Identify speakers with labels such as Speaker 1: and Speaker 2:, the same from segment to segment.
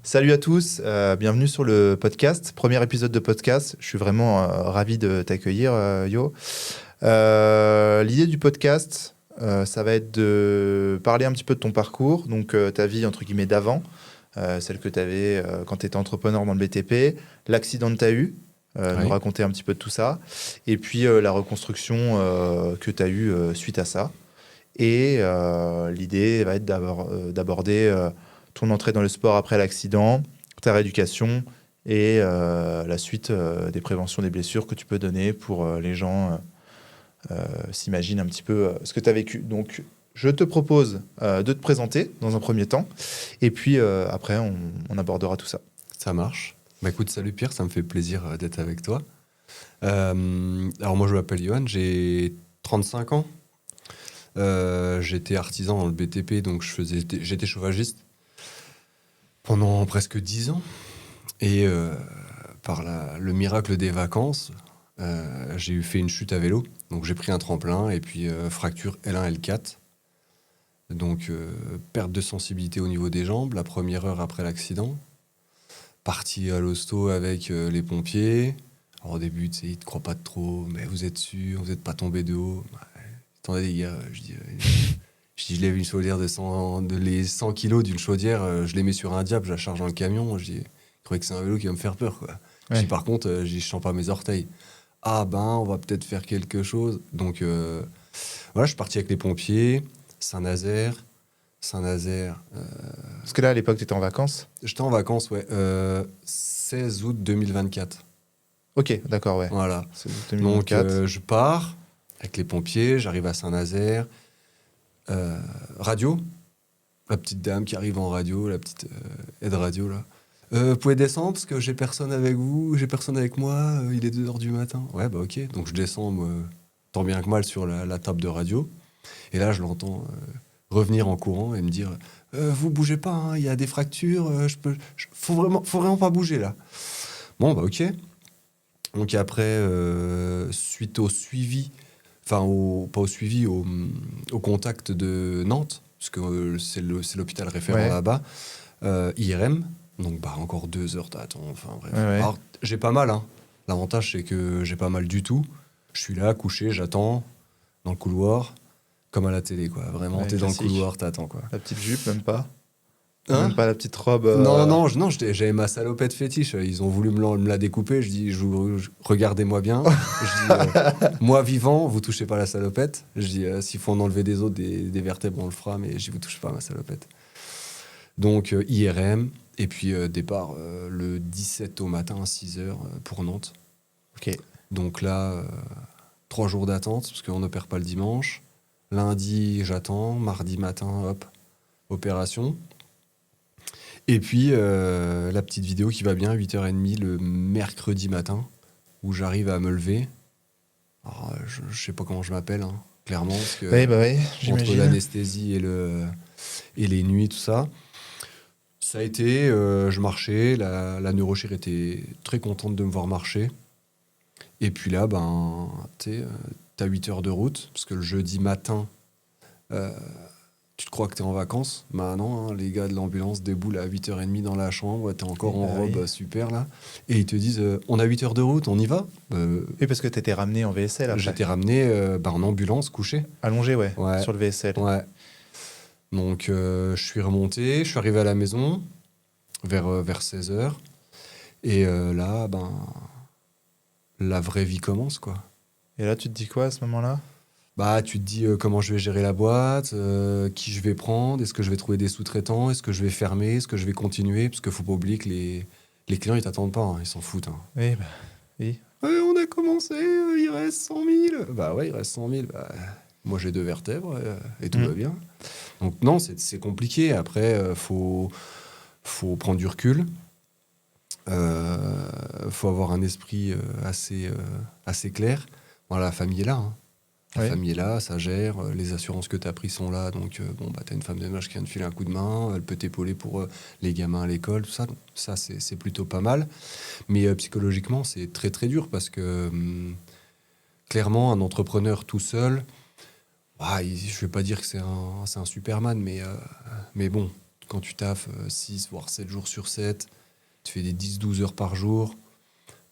Speaker 1: Salut à tous, bienvenue sur le podcast, premier épisode de podcast. Je suis vraiment ravi de t'accueillir, Yo. L'idée du podcast, ça va être de parler un petit peu de ton parcours, donc ta vie entre guillemets d'avant, celle que tu avais quand tu étais entrepreneur dans le BTP, l'accident que tu as eu, nous raconter un petit peu de tout ça, et puis la reconstruction que tu as eue suite à ça. Et l'idée va être d'aborder ton entrée dans le sport après l'accident, ta rééducation et la suite des préventions des blessures que tu peux donner pour les gens s'imaginent un petit peu ce que tu as vécu. Donc, je te propose de te présenter dans un premier temps et puis après, on abordera tout ça.
Speaker 2: Ça marche. Bah écoute, salut Pierre, ça me fait plaisir d'être avec toi. Alors moi, je m'appelle Johan, j'ai 35 ans. J'étais artisan dans le BTP, donc j'étais chauffagiste pendant presque 10 ans. Et par le miracle des vacances, j'ai fait une chute à vélo. Donc j'ai pris un tremplin et puis fracture L1, L4. Donc perte de sensibilité au niveau des jambes, la première heure après l'accident. Parti à l'hosto avec les pompiers. Alors au début, tu sais, ils te croient pas trop, mais vous êtes sûr, vous n'êtes pas tombé de haut. Attendez les gars, je lève une chaudière les 100 kilos d'une chaudière, je les mets sur un diable, je la charge dans le camion. Je croyais que c'est un vélo qui va me faire peur, quoi.
Speaker 1: Ouais.
Speaker 2: Par contre, je sens pas mes orteils. Ah ben, on va peut-être faire quelque chose. Donc voilà, je suis parti avec les pompiers, Saint-Nazaire.
Speaker 1: Parce que là, à l'époque, tu étais en vacances.
Speaker 2: J'étais en vacances, ouais. 16 août 2024.
Speaker 1: Ok, d'accord, ouais.
Speaker 2: Voilà.
Speaker 1: C'est 2024.
Speaker 2: Donc je pars avec les pompiers, j'arrive à Saint-Nazaire. Radio, la petite dame qui arrive en radio, la petite aide radio là. Vous pouvez descendre parce que j'ai personne avec vous, j'ai personne avec moi, il est 2h du matin. Ouais, bah ok. Donc je descends tant bien que mal sur la table de radio. Et là, je l'entends revenir en courant et me dire vous bougez pas, hein, il y a des fractures, faut vraiment pas bouger là. Bon, bah ok. Donc après, suite au suivi, pas au suivi, au contact de Nantes, parce que c'est l'hôpital référent là-bas, IRM, donc bah, encore 2 heures d'attente, enfin bref.
Speaker 1: Ouais.
Speaker 2: Alors, j'ai pas mal, hein. L'avantage, c'est que j'ai pas mal du tout. Je suis là, couché, j'attends, dans le couloir, comme à la télé, quoi. Vraiment,
Speaker 1: Ouais,
Speaker 2: t'es dans le
Speaker 1: classique.
Speaker 2: couloir, t'attends, quoi.
Speaker 1: La petite jupe, même pas.
Speaker 2: Hein?
Speaker 1: Même pas la petite robe.
Speaker 2: Non, j'avais ma salopette fétiche. Ils ont voulu me la découper. Je dis, regardez-moi bien. Je dis, moi vivant, vous touchez pas la salopette. Je dis, s'il faut en enlever des autres, des vertèbres, on le fera, mais je dis, vous touchez pas à ma salopette. Donc, IRM. Et puis, départ le 17 au matin, à 6h pour Nantes.
Speaker 1: Ok.
Speaker 2: Donc là, 3 jours d'attente, parce qu'on n'opère pas le dimanche. Lundi, j'attends. Mardi matin, hop, opération. Et puis, la petite vidéo qui va bien, 8h30 le mercredi matin, où j'arrive à me lever. Alors, je sais pas comment je m'appelle, hein, clairement, parce que
Speaker 1: Oui,
Speaker 2: entre
Speaker 1: j'imagine.
Speaker 2: l'anesthésie et les nuits, tout ça, ça a été, je marchais, la neurochir était très contente de me voir marcher. Et puis là, ben, tu sais, t'as 8 heures de route, parce que le jeudi matin, tu te crois que t'es en vacances? Bah non, hein, les gars de l'ambulance déboulent à 8h30 dans la chambre, t'es encore en robe super là, et ils te disent on a 8 heures de route, on y va?
Speaker 1: Oui, parce que t'étais ramené en VSL après.
Speaker 2: J'étais ramené en ambulance, couché.
Speaker 1: Allongé, ouais,
Speaker 2: Ouais.
Speaker 1: sur le VSL.
Speaker 2: Ouais. Donc je suis remonté, je suis arrivé à la maison vers 16h, et là, ben, la vraie vie commence, quoi.
Speaker 1: Et là, tu te dis quoi à ce moment-là?
Speaker 2: Bah, tu te dis comment je vais gérer la boîte, qui je vais prendre, est-ce que je vais trouver des sous-traitants, est-ce que je vais fermer, est-ce que je vais continuer, parce qu'il faut pas oublier que les clients, ils t'attendent pas, hein, ils s'en foutent. Hein.
Speaker 1: Oui, bah, oui.
Speaker 2: On a commencé, il reste 100 000. Bah ouais, il reste 100 000. Bah, moi, j'ai 2 vertèbres et tout va bien. Donc non, c'est compliqué. Après, faut prendre du recul. Faut avoir un esprit assez clair. Voilà, la famille est là, hein. La famille est là, ça gère, les assurances que tu as prises sont là, donc bon, bah, tu as une femme de ménage qui vient de filer un coup de main, elle peut t'épauler pour les gamins à l'école, tout ça. Donc, ça, c'est plutôt pas mal. Mais psychologiquement, c'est très très dur parce que clairement, un entrepreneur tout seul, je vais pas dire que c'est un Superman, mais bon, quand tu taffes 6 voire 7 jours sur 7, tu fais des 10-12 heures par jour.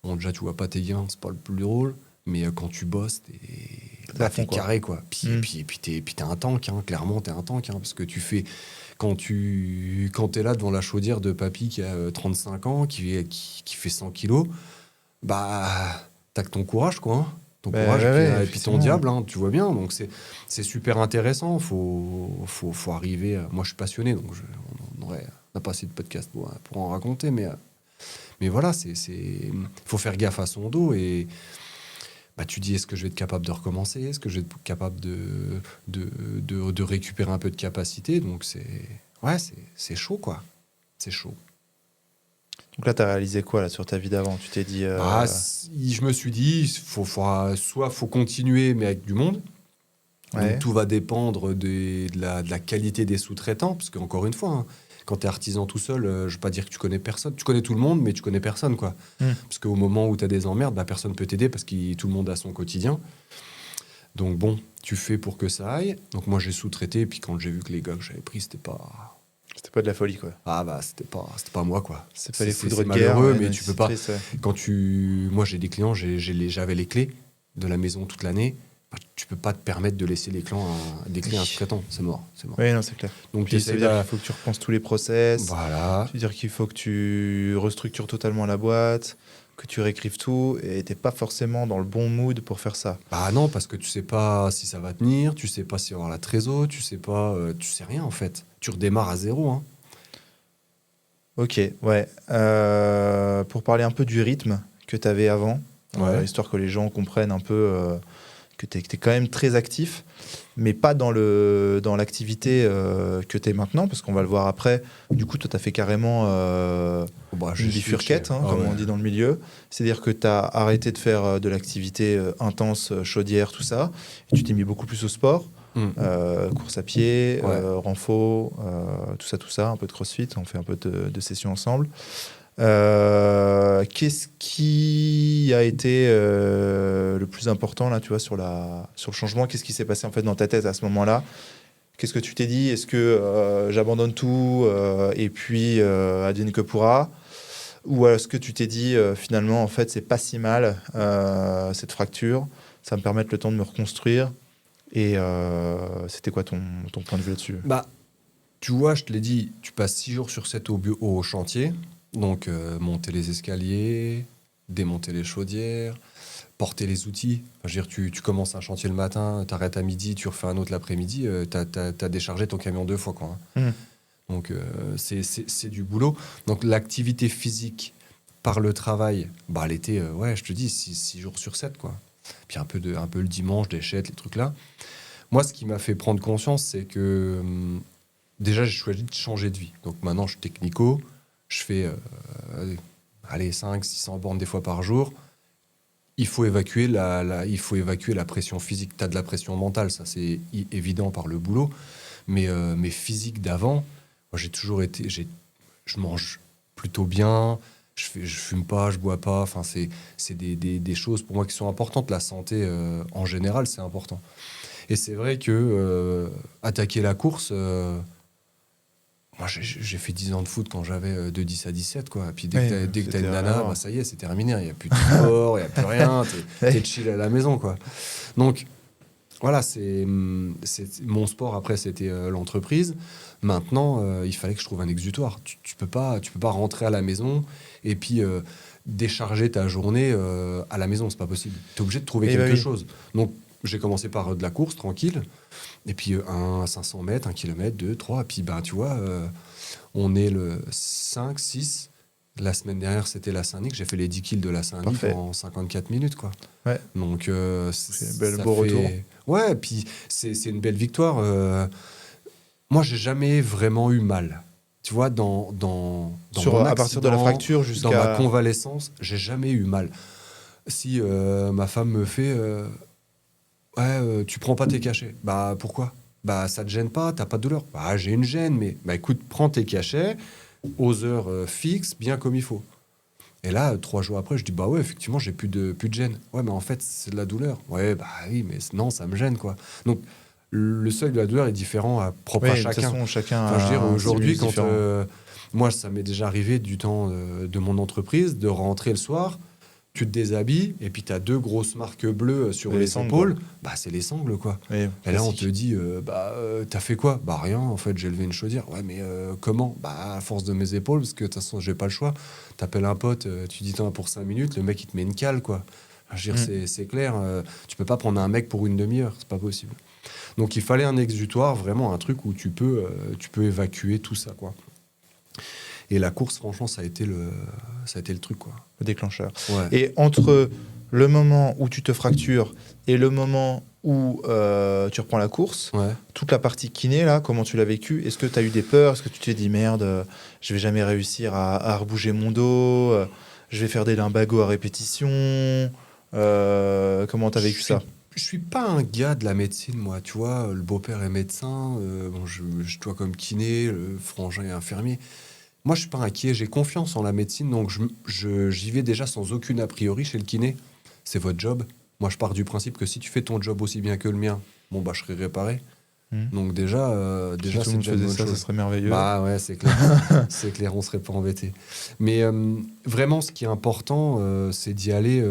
Speaker 2: Bon, déjà, tu vois pas tes gains, c'est pas le plus drôle. Mais quand tu bosses, t'es carré, quoi. Puis t'es un tank, hein. Clairement, t'es un tank. Hein, parce que tu fais... Quand t'es là devant la chaudière de papy qui a 35 ans, qui fait 100 kilos, bah, t'as que ton courage, quoi. Hein. Ton courage et puis ton diable, hein, tu vois bien. Donc, c'est super intéressant. Faut arriver... Moi, je suis passionné, donc on n'a pas assez de podcasts pour en raconter, mais voilà, faut faire gaffe à son dos et bah, tu dis, est-ce que je vais être capable de recommencer? Est-ce que je vais être capable de récupérer un peu de capacité? Donc, c'est chaud, quoi. C'est chaud.
Speaker 1: Donc là, tu as réalisé quoi là, sur ta vie d'avant? Tu t'es dit...
Speaker 2: je me suis dit, soit faut continuer, mais avec du monde. Donc, tout va dépendre de la qualité des sous-traitants, parce qu'encore une fois... Hein, quand tu es artisan tout seul, je ne veux pas dire que tu connais personne. Tu connais tout le monde, mais tu connais personne, quoi. Parce qu'au moment où tu as des emmerdes, bah, personne ne peut t'aider parce que tout le monde a son quotidien. Donc bon, tu fais pour que ça aille. Donc moi, j'ai sous-traité. Et puis quand j'ai vu que les gars que j'avais pris, c'était pas...
Speaker 1: C'était pas de la folie, quoi.
Speaker 2: Ah bah, c'était pas moi, quoi.
Speaker 1: C'est pas les foudres de guerre.
Speaker 2: Malheureux, mais tu peux pas... Moi, j'ai des clients, j'avais les clés de la maison toute l'année. Tu peux pas te permettre de laisser les clés à un sous-traitant, c'est mort.
Speaker 1: Oui, non, c'est clair. Donc ça veut dire qu'il faut que tu repenses tous les process.
Speaker 2: Voilà.
Speaker 1: Ça veut dire qu'il faut que tu restructures totalement la boîte, que tu réécrives tout, et t'es pas forcément dans le bon mood pour faire ça.
Speaker 2: Bah non, parce que tu sais pas si ça va tenir, tu sais pas si y aura la trésor, tu sais rien en fait. Tu redémarres à zéro. Hein.
Speaker 1: Ok, ouais. Pour parler un peu du rythme que tu avais avant, histoire que les gens comprennent un peu que tu es quand même très actif, mais pas dans l'activité que tu es maintenant, parce qu'on va le voir après. Du coup, toi, tu as fait carrément une bifurquette, comme on dit dans le milieu. C'est-à-dire que tu as arrêté de faire de l'activité intense, chaudière, tout ça, et tu t'es mis beaucoup plus au sport. Course à pied, renfo, tout ça, un peu de crossfit, on fait un peu de sessions ensemble. Qu'est-ce qui a été le plus important là, tu vois, sur le changement? Qu'est-ce qui s'est passé en fait dans ta tête à ce moment-là? Qu'est-ce que tu t'es dit? Est-ce que j'abandonne tout et puis advienne que pourra? Ou est-ce que tu t'es dit finalement en fait c'est pas si mal cette fracture, ça va me permettre le temps de me reconstruire? Et c'était quoi ton point de vue là-dessus?
Speaker 2: Bah, tu vois, je te l'ai dit, tu passes 6 jours sur 7 au chantier. Donc, monter les escaliers, démonter les chaudières, porter les outils. Enfin, je veux dire, tu commences un chantier le matin, tu arrêtes à midi, tu refais un autre l'après-midi, tu as déchargé ton camion 2 fois, quoi. Hein. Donc, c'est du boulot. Donc, l'activité physique par le travail, bah, elle était, je te dis, 6 jours sur 7, quoi. Puis un peu le dimanche, des chètes, les trucs là. Moi, ce qui m'a fait prendre conscience, c'est que déjà, j'ai choisi de changer de vie. Donc maintenant, je suis technico, je fais 500-600 bornes des fois par jour. Il faut évacuer la pression physique. Tu as de la pression mentale, ça c'est évident par le boulot. Mais physique d'avant, moi, j'ai toujours été... Je mange plutôt bien, je fume pas, je bois pas. Enfin, c'est des choses pour moi qui sont importantes. La santé, en général, c'est important. Et c'est vrai que attaquer la course... moi, j'ai fait 10 ans de foot quand j'avais de 10 à 17, quoi. Et puis dès que t'as une nana, bah, ça y est, c'est terminé. Il n'y a plus de sport, il n'y a plus rien. T'es chill à la maison, quoi. Donc, voilà, c'est mon sport. Après, c'était l'entreprise. Maintenant, il fallait que je trouve un exutoire. Tu peux pas rentrer à la maison et puis décharger ta journée à la maison. C'est pas possible. Tu es obligé de trouver quelque chose. Donc, j'ai commencé par de la course, tranquille. Et puis, 500 mètres, 1 kilomètre, 2, 3. Et puis, tu vois, on est le 5, 6. La semaine dernière, c'était la Saint-Nic. J'ai fait les 10 kills de la Saint-Nic en 54 minutes, quoi.
Speaker 1: Ouais.
Speaker 2: Donc,
Speaker 1: c'est un beau retour.
Speaker 2: Ouais, puis c'est une belle victoire. Moi, j'ai jamais vraiment eu mal. Tu vois, dans mon accident,
Speaker 1: à partir de la fracture jusqu'à...
Speaker 2: Dans ma convalescence, j'ai jamais eu mal. Si ma femme me fait... tu prends pas tes cachets. Bah, pourquoi? Bah, ça te gêne pas, t'as pas de douleur. Bah, j'ai une gêne, mais... Bah, écoute, prends tes cachets aux heures fixes, bien comme il faut. Et là, 3 jours après, je dis, bah ouais, effectivement, j'ai plus de gêne. Ouais, mais en fait, c'est de la douleur. Ouais, bah oui, mais non, ça me gêne, quoi. Donc, le seuil de la douleur est différent, propre à
Speaker 1: Oui, de toute
Speaker 2: chacun.
Speaker 1: façon, chacun
Speaker 2: Enfin, je veux dire,
Speaker 1: a un
Speaker 2: aujourd'hui,
Speaker 1: stimulus
Speaker 2: quand
Speaker 1: différent.
Speaker 2: moi, ça m'est déjà arrivé du temps de mon entreprise de rentrer le soir, tu te déshabilles et puis tu as 2 grosses marques bleues sur
Speaker 1: Les
Speaker 2: les
Speaker 1: sangles,
Speaker 2: épaules. Bah, c'est les sangles, quoi.
Speaker 1: Oui,
Speaker 2: Et là, on te
Speaker 1: classique.
Speaker 2: dit, t'as fait quoi? Bah, rien, en fait, j'ai levé une chaudière. Ouais, mais comment? Bah, à force de mes épaules, parce que de toute façon, j'ai pas le choix. T'appelles un pote, tu dis, t'en as pour 5 minutes, le mec, il te met une cale, quoi. Enfin, je veux dire, c'est clair, tu peux pas prendre un mec pour une demi-heure, c'est pas possible. Donc, il fallait un exutoire, vraiment un truc où tu peux évacuer tout ça, quoi. Et la course, franchement, ça a été le truc, quoi.
Speaker 1: Le déclencheur.
Speaker 2: Ouais.
Speaker 1: Et entre le moment où tu te fractures et le moment où tu reprends la course,
Speaker 2: Ouais.
Speaker 1: toute la partie kiné, là, comment tu l'as vécu? Est-ce que tu as eu des peurs? Est-ce que tu t'es dit, merde, je vais jamais réussir à rebouger mon dos, je vais faire des lumbagos à répétition? Comment tu as vécu ça?
Speaker 2: Je suis pas un gars de la médecine, moi, tu vois. Le beau-père est médecin, bon, je dois comme kiné, le frangin est infirmier. Moi, je suis pas inquiet, j'ai confiance en la médecine, donc j'y vais déjà sans aucune a priori chez le kiné. C'est votre job. Moi, je pars du principe que si tu fais ton job aussi bien que le mien, bon, bah, je serai réparé.
Speaker 1: Hmm.
Speaker 2: Donc déjà,
Speaker 1: Si
Speaker 2: déjà
Speaker 1: tout le
Speaker 2: c'est
Speaker 1: monde
Speaker 2: déjà une
Speaker 1: faisait
Speaker 2: bonne
Speaker 1: ça, ce
Speaker 2: chose.
Speaker 1: serait merveilleux.
Speaker 2: Bah ouais, c'est clair. C'est clair, on serait pas embêté. Mais vraiment, ce qui est important, c'est d'y aller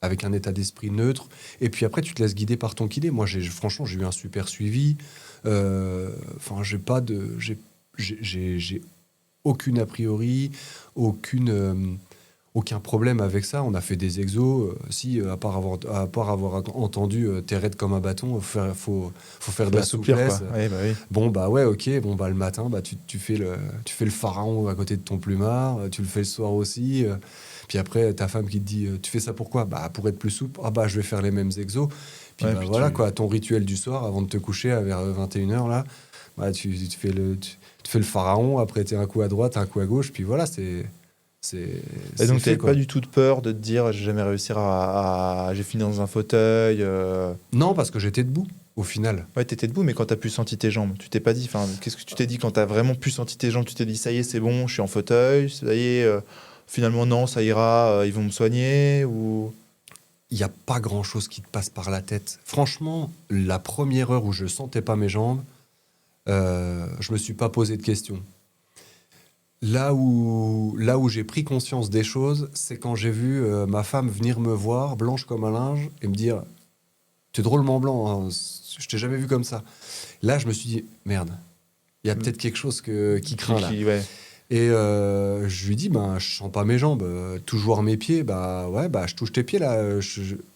Speaker 2: avec un état d'esprit neutre. Et puis après, tu te laisses guider par ton kiné. Moi, franchement, j'ai eu un super suivi. Enfin, j'ai aucune a priori, aucun problème avec ça. On a fait des exos. À part avoir entendu t'es raide comme un bâton, faut faire de la
Speaker 1: Assouplir,
Speaker 2: souplesse.
Speaker 1: quoi. Oui, bah oui.
Speaker 2: Bon, bah ouais, ok. Bon, bah le matin, bah, tu fais le pharaon à côté de ton plumard. Tu le fais le soir aussi. Puis après, ta femme qui te dit tu fais ça pourquoi? Bah, pour être plus souple. Ah, bah, je vais faire les mêmes exos. Puis,
Speaker 1: Ouais,
Speaker 2: bah
Speaker 1: puis
Speaker 2: voilà,
Speaker 1: tu-
Speaker 2: quoi. Ton rituel du soir, avant de te coucher vers 21h, là, bah, tu fais le pharaon. Après, t'es un coup à droite, un coup à gauche. Puis voilà,
Speaker 1: Et
Speaker 2: c'est
Speaker 1: donc, tu
Speaker 2: fait,
Speaker 1: n'avais
Speaker 2: quoi.
Speaker 1: pas du tout de peur de te dire, je vais jamais réussir j'ai fini dans un fauteuil.
Speaker 2: Non, parce que j'étais debout, au final.
Speaker 1: Ouais, tu étais debout, mais quand tu as pu sentir tes jambes, tu t'es pas dit, enfin, qu'est-ce que tu t'es dit quand tu as vraiment pu sentir tes jambes? Tu t'es dit, ça y est, c'est bon, je suis en fauteuil, ça y est, finalement, non, ça ira, ils vont me soigner ou...
Speaker 2: Il n'y a pas grand-chose qui te passe par la tête. Franchement, la première heure où je sentais pas mes jambes, je me suis pas posé de questions. Là où j'ai pris conscience des choses, c'est quand j'ai vu ma femme venir me voir, blanche comme un linge, et me dire « T'es drôlement blanc, hein, je t'ai jamais vu comme ça. » Là, je me suis dit « Merde, il y a peut-être quelque chose qui craint là. »
Speaker 1: Ouais.
Speaker 2: Et je lui dis, ben, je sens pas mes jambes, toujours mes pieds, bah ouais, bah je touche tes pieds là.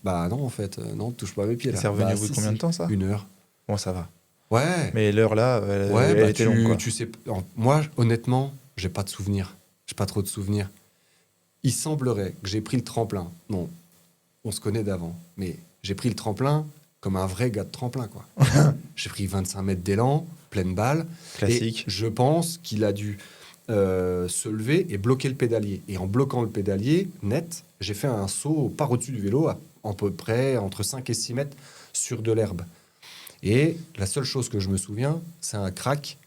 Speaker 2: Bah non, en fait, non, touche pas mes pieds
Speaker 1: Et
Speaker 2: là.
Speaker 1: c'est revenu
Speaker 2: Bah,
Speaker 1: au bout de
Speaker 2: si,
Speaker 1: combien de
Speaker 2: si.
Speaker 1: temps, ça?
Speaker 2: 1 heure.
Speaker 1: Bon, ça va.
Speaker 2: Ouais,
Speaker 1: Mais l'heure là,
Speaker 2: ouais,
Speaker 1: elle
Speaker 2: bah
Speaker 1: était longue, quoi.
Speaker 2: tu sais. Moi, honnêtement, j'ai pas de souvenirs. J'ai pas trop de souvenirs. Il semblerait que j'ai pris le tremplin. Non, on se connaît d'avant, mais j'ai pris le tremplin comme un vrai gars de tremplin, quoi. J'ai pris 25 mètres d'élan, pleine balle.
Speaker 1: Classique.
Speaker 2: Et je pense qu'il a dû se lever et bloquer le pédalier. Et en bloquant le pédalier, net, j'ai fait un saut par au-dessus du vélo, à peu près entre 5 et 6 mètres sur de l'herbe. Et la seule chose que je me souviens, c'est un crack.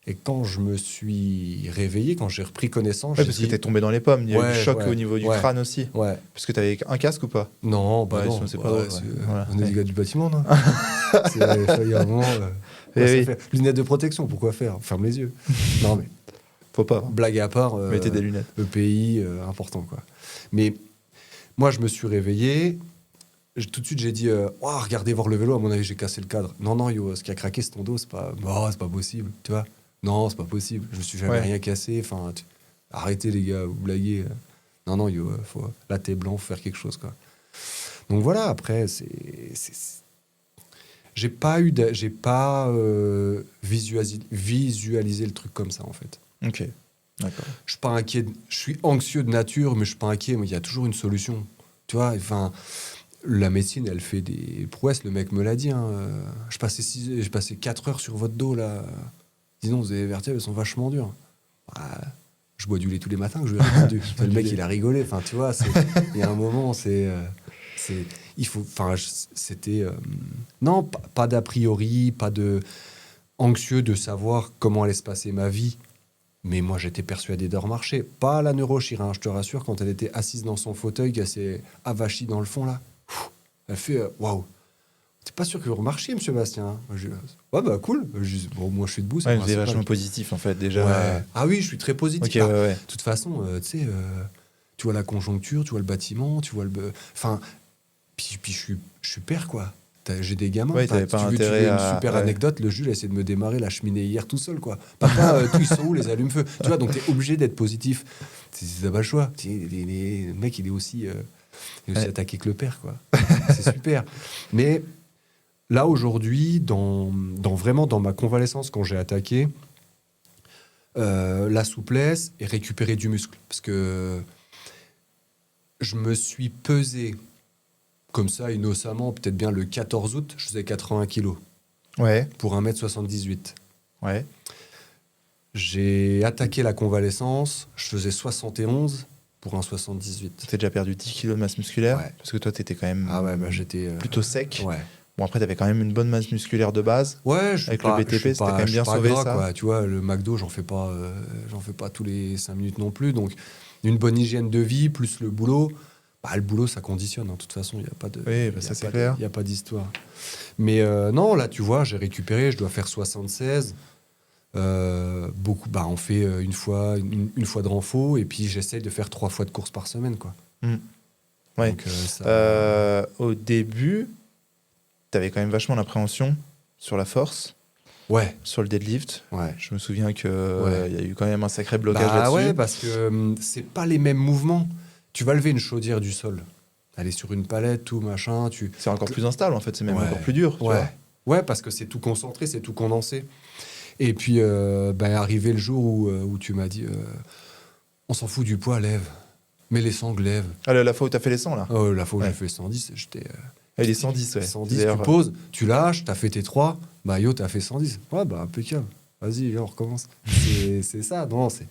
Speaker 2: Et quand je me suis réveillé, quand j'ai repris connaissance,
Speaker 1: Ouais,
Speaker 2: j'ai
Speaker 1: parce que
Speaker 2: dit...
Speaker 1: t'es tombé dans les pommes. Il y a eu du
Speaker 2: Ouais,
Speaker 1: choc
Speaker 2: ouais,
Speaker 1: au niveau du
Speaker 2: ouais.
Speaker 1: crâne aussi.
Speaker 2: Ouais.
Speaker 1: Parce que t'avais un casque ou pas?
Speaker 2: Non, bah
Speaker 1: Ouais,
Speaker 2: non.
Speaker 1: sinon c'est
Speaker 2: Ouais,
Speaker 1: pas drôle,
Speaker 2: c'est-
Speaker 1: ouais. Voilà.
Speaker 2: On est
Speaker 1: Ouais.
Speaker 2: des gars du bâtiment, non? Il y a un moment...
Speaker 1: Eh
Speaker 2: ça
Speaker 1: oui.
Speaker 2: fait lunettes de protection, pourquoi faire? Ferme les yeux. Non, mais
Speaker 1: Faut pas.
Speaker 2: blague à part...
Speaker 1: Mettez des lunettes.
Speaker 2: EPI, important, quoi. Mais moi, je me suis réveillé. Tout de suite, j'ai dit oh, regardez voir le vélo, à mon avis, j'ai cassé le cadre. Non, non, yo, ce qui a craqué, c'est ton dos, c'est pas possible, tu vois. Non, c'est pas possible. Je me suis jamais
Speaker 1: Ouais.
Speaker 2: rien cassé. Enfin, arrêtez, les gars, vous blaguez. Non, non, yo, là, t'es blanc, faut faire quelque chose, quoi. Donc voilà, après, j'ai pas visualisé le truc comme ça, en fait.
Speaker 1: Ok. D'accord.
Speaker 2: Je suis pas inquiet. Je suis anxieux de nature, mais je suis pas inquiet. Mais il y a toujours une solution. Tu vois, enfin, la médecine, elle fait des prouesses. Le mec me l'a dit. Hein. Je passais 4 heures sur votre dos là. Disons, vous avez les vertèbres, elles sont vachement dures. Ah, je bois du lait tous les matins que je lui ai répondu. Le mec, il a rigolé. Enfin, tu vois, il y a un moment, il faut. Enfin, c'était non, pas d'a priori, pas de anxieux de savoir comment allait se passer ma vie. Mais moi, j'étais persuadé de remarcher. Pas la neurochirurgienne, hein, je te rassure, quand elle était assise dans son fauteuil, qu'elle s'est avachie dans le fond, là. Elle fait waouh. t'es pas sûr que vous remarchiez, monsieur Bastien? Ouais, bah cool. Bon, moi, je suis debout.
Speaker 1: Ouais, vous êtes vachement positif, en fait, déjà.
Speaker 2: Ouais. Ah oui, je suis très positif.
Speaker 1: Ok, ouais.
Speaker 2: De toute façon, tu sais, tu vois la conjoncture, tu vois le bâtiment, tu vois le... Enfin, puis je suis père, quoi. J'ai des gamins.
Speaker 1: Ouais, t'avais pas
Speaker 2: tu veux
Speaker 1: intérêt
Speaker 2: une
Speaker 1: à...
Speaker 2: super
Speaker 1: ouais.
Speaker 2: anecdote, le Jules a essayé de me démarrer la cheminée hier tout seul, quoi. Papa, ils sont où les allume-feu? Tu vois, donc t'es obligé d'être positif. T'as pas le choix. Le mec, il est aussi
Speaker 1: Ouais.
Speaker 2: attaqué que le père, quoi. C'est super. Mais là, aujourd'hui, vraiment dans ma convalescence, quand j'ai attaqué, la souplesse et récupérer du muscle. Parce que je me suis pesé comme ça, innocemment, peut-être bien le 14 août, je faisais 80 kilos
Speaker 1: Ouais,
Speaker 2: pour 1m78.
Speaker 1: ouais.
Speaker 2: J'ai attaqué la convalescence, je faisais 71 pour un 78.
Speaker 1: T'as déjà perdu 10 kilos de masse musculaire.
Speaker 2: Ouais.
Speaker 1: Parce que toi, t'étais quand même
Speaker 2: Ah ouais, bah j'étais...
Speaker 1: plutôt sec.
Speaker 2: Ouais.
Speaker 1: Bon, après, t'avais quand même une bonne masse musculaire de base.
Speaker 2: Ouais, je suis
Speaker 1: Avec
Speaker 2: pas,
Speaker 1: le BTP,
Speaker 2: je suis
Speaker 1: c'était
Speaker 2: pas-
Speaker 1: quand même
Speaker 2: je suis
Speaker 1: bien
Speaker 2: pas
Speaker 1: sauvé,
Speaker 2: gras,
Speaker 1: ça.
Speaker 2: quoi. Tu vois, le McDo, j'en fais pas tous les 5 minutes non plus. Donc, une bonne hygiène de vie, plus le boulot. Bah, le boulot, ça conditionne. De toute façon, il n'y a pas de...
Speaker 1: Oui, bah,
Speaker 2: y a
Speaker 1: ça, c'est
Speaker 2: pas
Speaker 1: clair.
Speaker 2: Il n'y a pas d'histoire. Mais non, là, tu vois, j'ai récupéré, je dois faire 76. Beaucoup, bah, on fait une fois de renfo, et puis j'essaye de faire 3 fois de course par semaine, quoi.
Speaker 1: Ouais.
Speaker 2: Donc, ça...
Speaker 1: Au début, t'avais quand même vachement l'appréhension sur la force,
Speaker 2: Ouais,
Speaker 1: sur le deadlift.
Speaker 2: ouais.
Speaker 1: Je me souviens qu'il
Speaker 2: Ouais.
Speaker 1: y a eu quand même un sacré blocage
Speaker 2: Bah
Speaker 1: là-dessus.
Speaker 2: ouais, parce que c'est pas les mêmes mouvements. Tu vas lever une chaudière du sol, aller sur une palette, tout machin,
Speaker 1: C'est encore plus instable, en fait. C'est même
Speaker 2: Ouais.
Speaker 1: encore plus dur. Tu vois.
Speaker 2: Ouais, parce que c'est tout concentré, c'est tout condensé. Et puis, arrivé le jour où tu m'as dit, on s'en fout du poids, lève. Mais les sangles, lève.
Speaker 1: Ah, la fois où t'as fait les 100, là.
Speaker 2: Oh, la fois où
Speaker 1: Ouais.
Speaker 2: j'ai fait 110, j'étais...
Speaker 1: Et les 110, ouais.
Speaker 2: 110, tu
Speaker 1: D'ailleurs,
Speaker 2: poses, tu lâches, t'as fait tes 3, bah yo, t'as fait 110. Ouais, bah impeccable. Vas-y, viens, on recommence. C'est ça, non, c'est...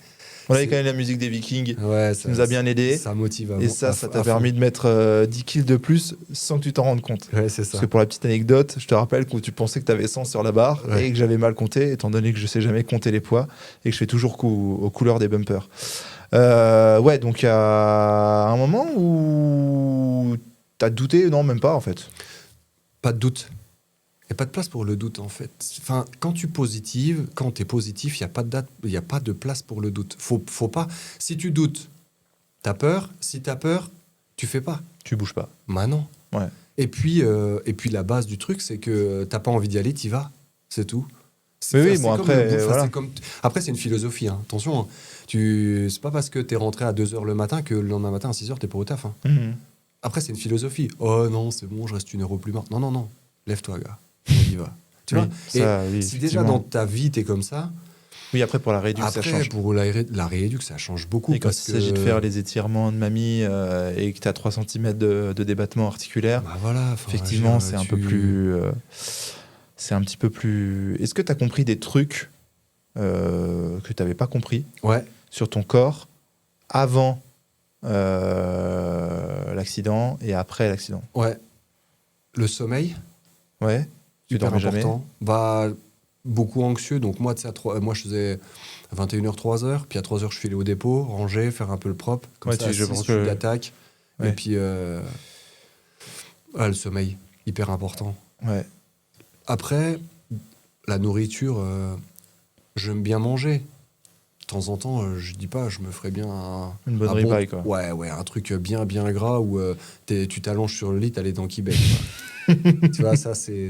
Speaker 1: on avait quand même la musique des Vikings
Speaker 2: Ouais,
Speaker 1: qui nous a bien aidé.
Speaker 2: Ça motive à
Speaker 1: Et ça t'a permis de mettre 10 kills de plus sans que tu t'en rendes compte.
Speaker 2: Ouais, c'est ça.
Speaker 1: Parce que pour la petite anecdote, je te rappelle que tu pensais que tu avais 100 sur la barre
Speaker 2: Ouais.
Speaker 1: et que j'avais mal compté, étant donné que je sais jamais compter les poids et que je fais toujours aux couleurs des bumpers. Ouais, donc il y a un moment où t'as douté, non, même pas en fait.
Speaker 2: Pas de doute. Il n'y a pas de place pour le doute, en fait. Enfin, quand tu es positif, il n'y a pas de place pour le doute. Faut pas... Si tu doutes, t'as peur. Si t'as peur, tu fais pas.
Speaker 1: Tu bouges pas.
Speaker 2: Bah non.
Speaker 1: Ouais.
Speaker 2: Et puis la base du truc, c'est que t'as pas envie d'y aller, t'y vas. C'est tout.
Speaker 1: Oui, bon, après, voilà.
Speaker 2: Après, c'est une philosophie. Hein. Attention, hein. C'est pas parce que t'es rentré à 2h le matin que le lendemain matin à 6h, t'es pas au taf. Hein.
Speaker 1: Mhm.
Speaker 2: Après, c'est une philosophie. Oh non, c'est bon, je reste 1 heure au plus mort. Non, non, non. Lève-toi, gars. On y va. Tu vois.
Speaker 1: Oui, ça,
Speaker 2: Et
Speaker 1: oui,
Speaker 2: si déjà
Speaker 1: effectivement.
Speaker 2: dans ta vie, t'es comme ça,
Speaker 1: Oui, après pour la réduction, ça
Speaker 2: après,
Speaker 1: change.
Speaker 2: pour la rééduque, ça change beaucoup.
Speaker 1: Et quand il
Speaker 2: parce
Speaker 1: s'agit de faire les étirements de mamie et que tu as 3 cm de débattement articulaire,
Speaker 2: Bah voilà, enfin,
Speaker 1: effectivement,
Speaker 2: je veux
Speaker 1: c'est
Speaker 2: dire,
Speaker 1: un peu plus. C'est un petit peu plus. Est-ce que tu as compris des trucs que tu n'avais pas compris
Speaker 2: Ouais,
Speaker 1: sur ton corps avant l'accident et après l'accident?
Speaker 2: ouais. Le sommeil,
Speaker 1: Ouais. Tu
Speaker 2: hyper
Speaker 1: dormais jamais?
Speaker 2: important. Bah, beaucoup anxieux. Donc moi, tu sais, moi, je faisais 21h, 3h. Puis à 3h, je filais au dépôt, ranger, faire un peu le propre. Comme
Speaker 1: Ouais,
Speaker 2: ça,
Speaker 1: je
Speaker 2: à 6,
Speaker 1: pense
Speaker 2: je suis
Speaker 1: que-
Speaker 2: d'attaque.
Speaker 1: Ouais.
Speaker 2: Et puis, le sommeil, hyper important.
Speaker 1: Ouais.
Speaker 2: Après, la nourriture, j'aime bien manger. De temps en temps, je dis pas, je me ferais bien
Speaker 1: Une bonne
Speaker 2: un
Speaker 1: ribeye, quoi.
Speaker 2: Ouais, un truc bien gras où tu t'allonges sur le lit, t'as les dents qui baignent. Tu vois, ça, c'est...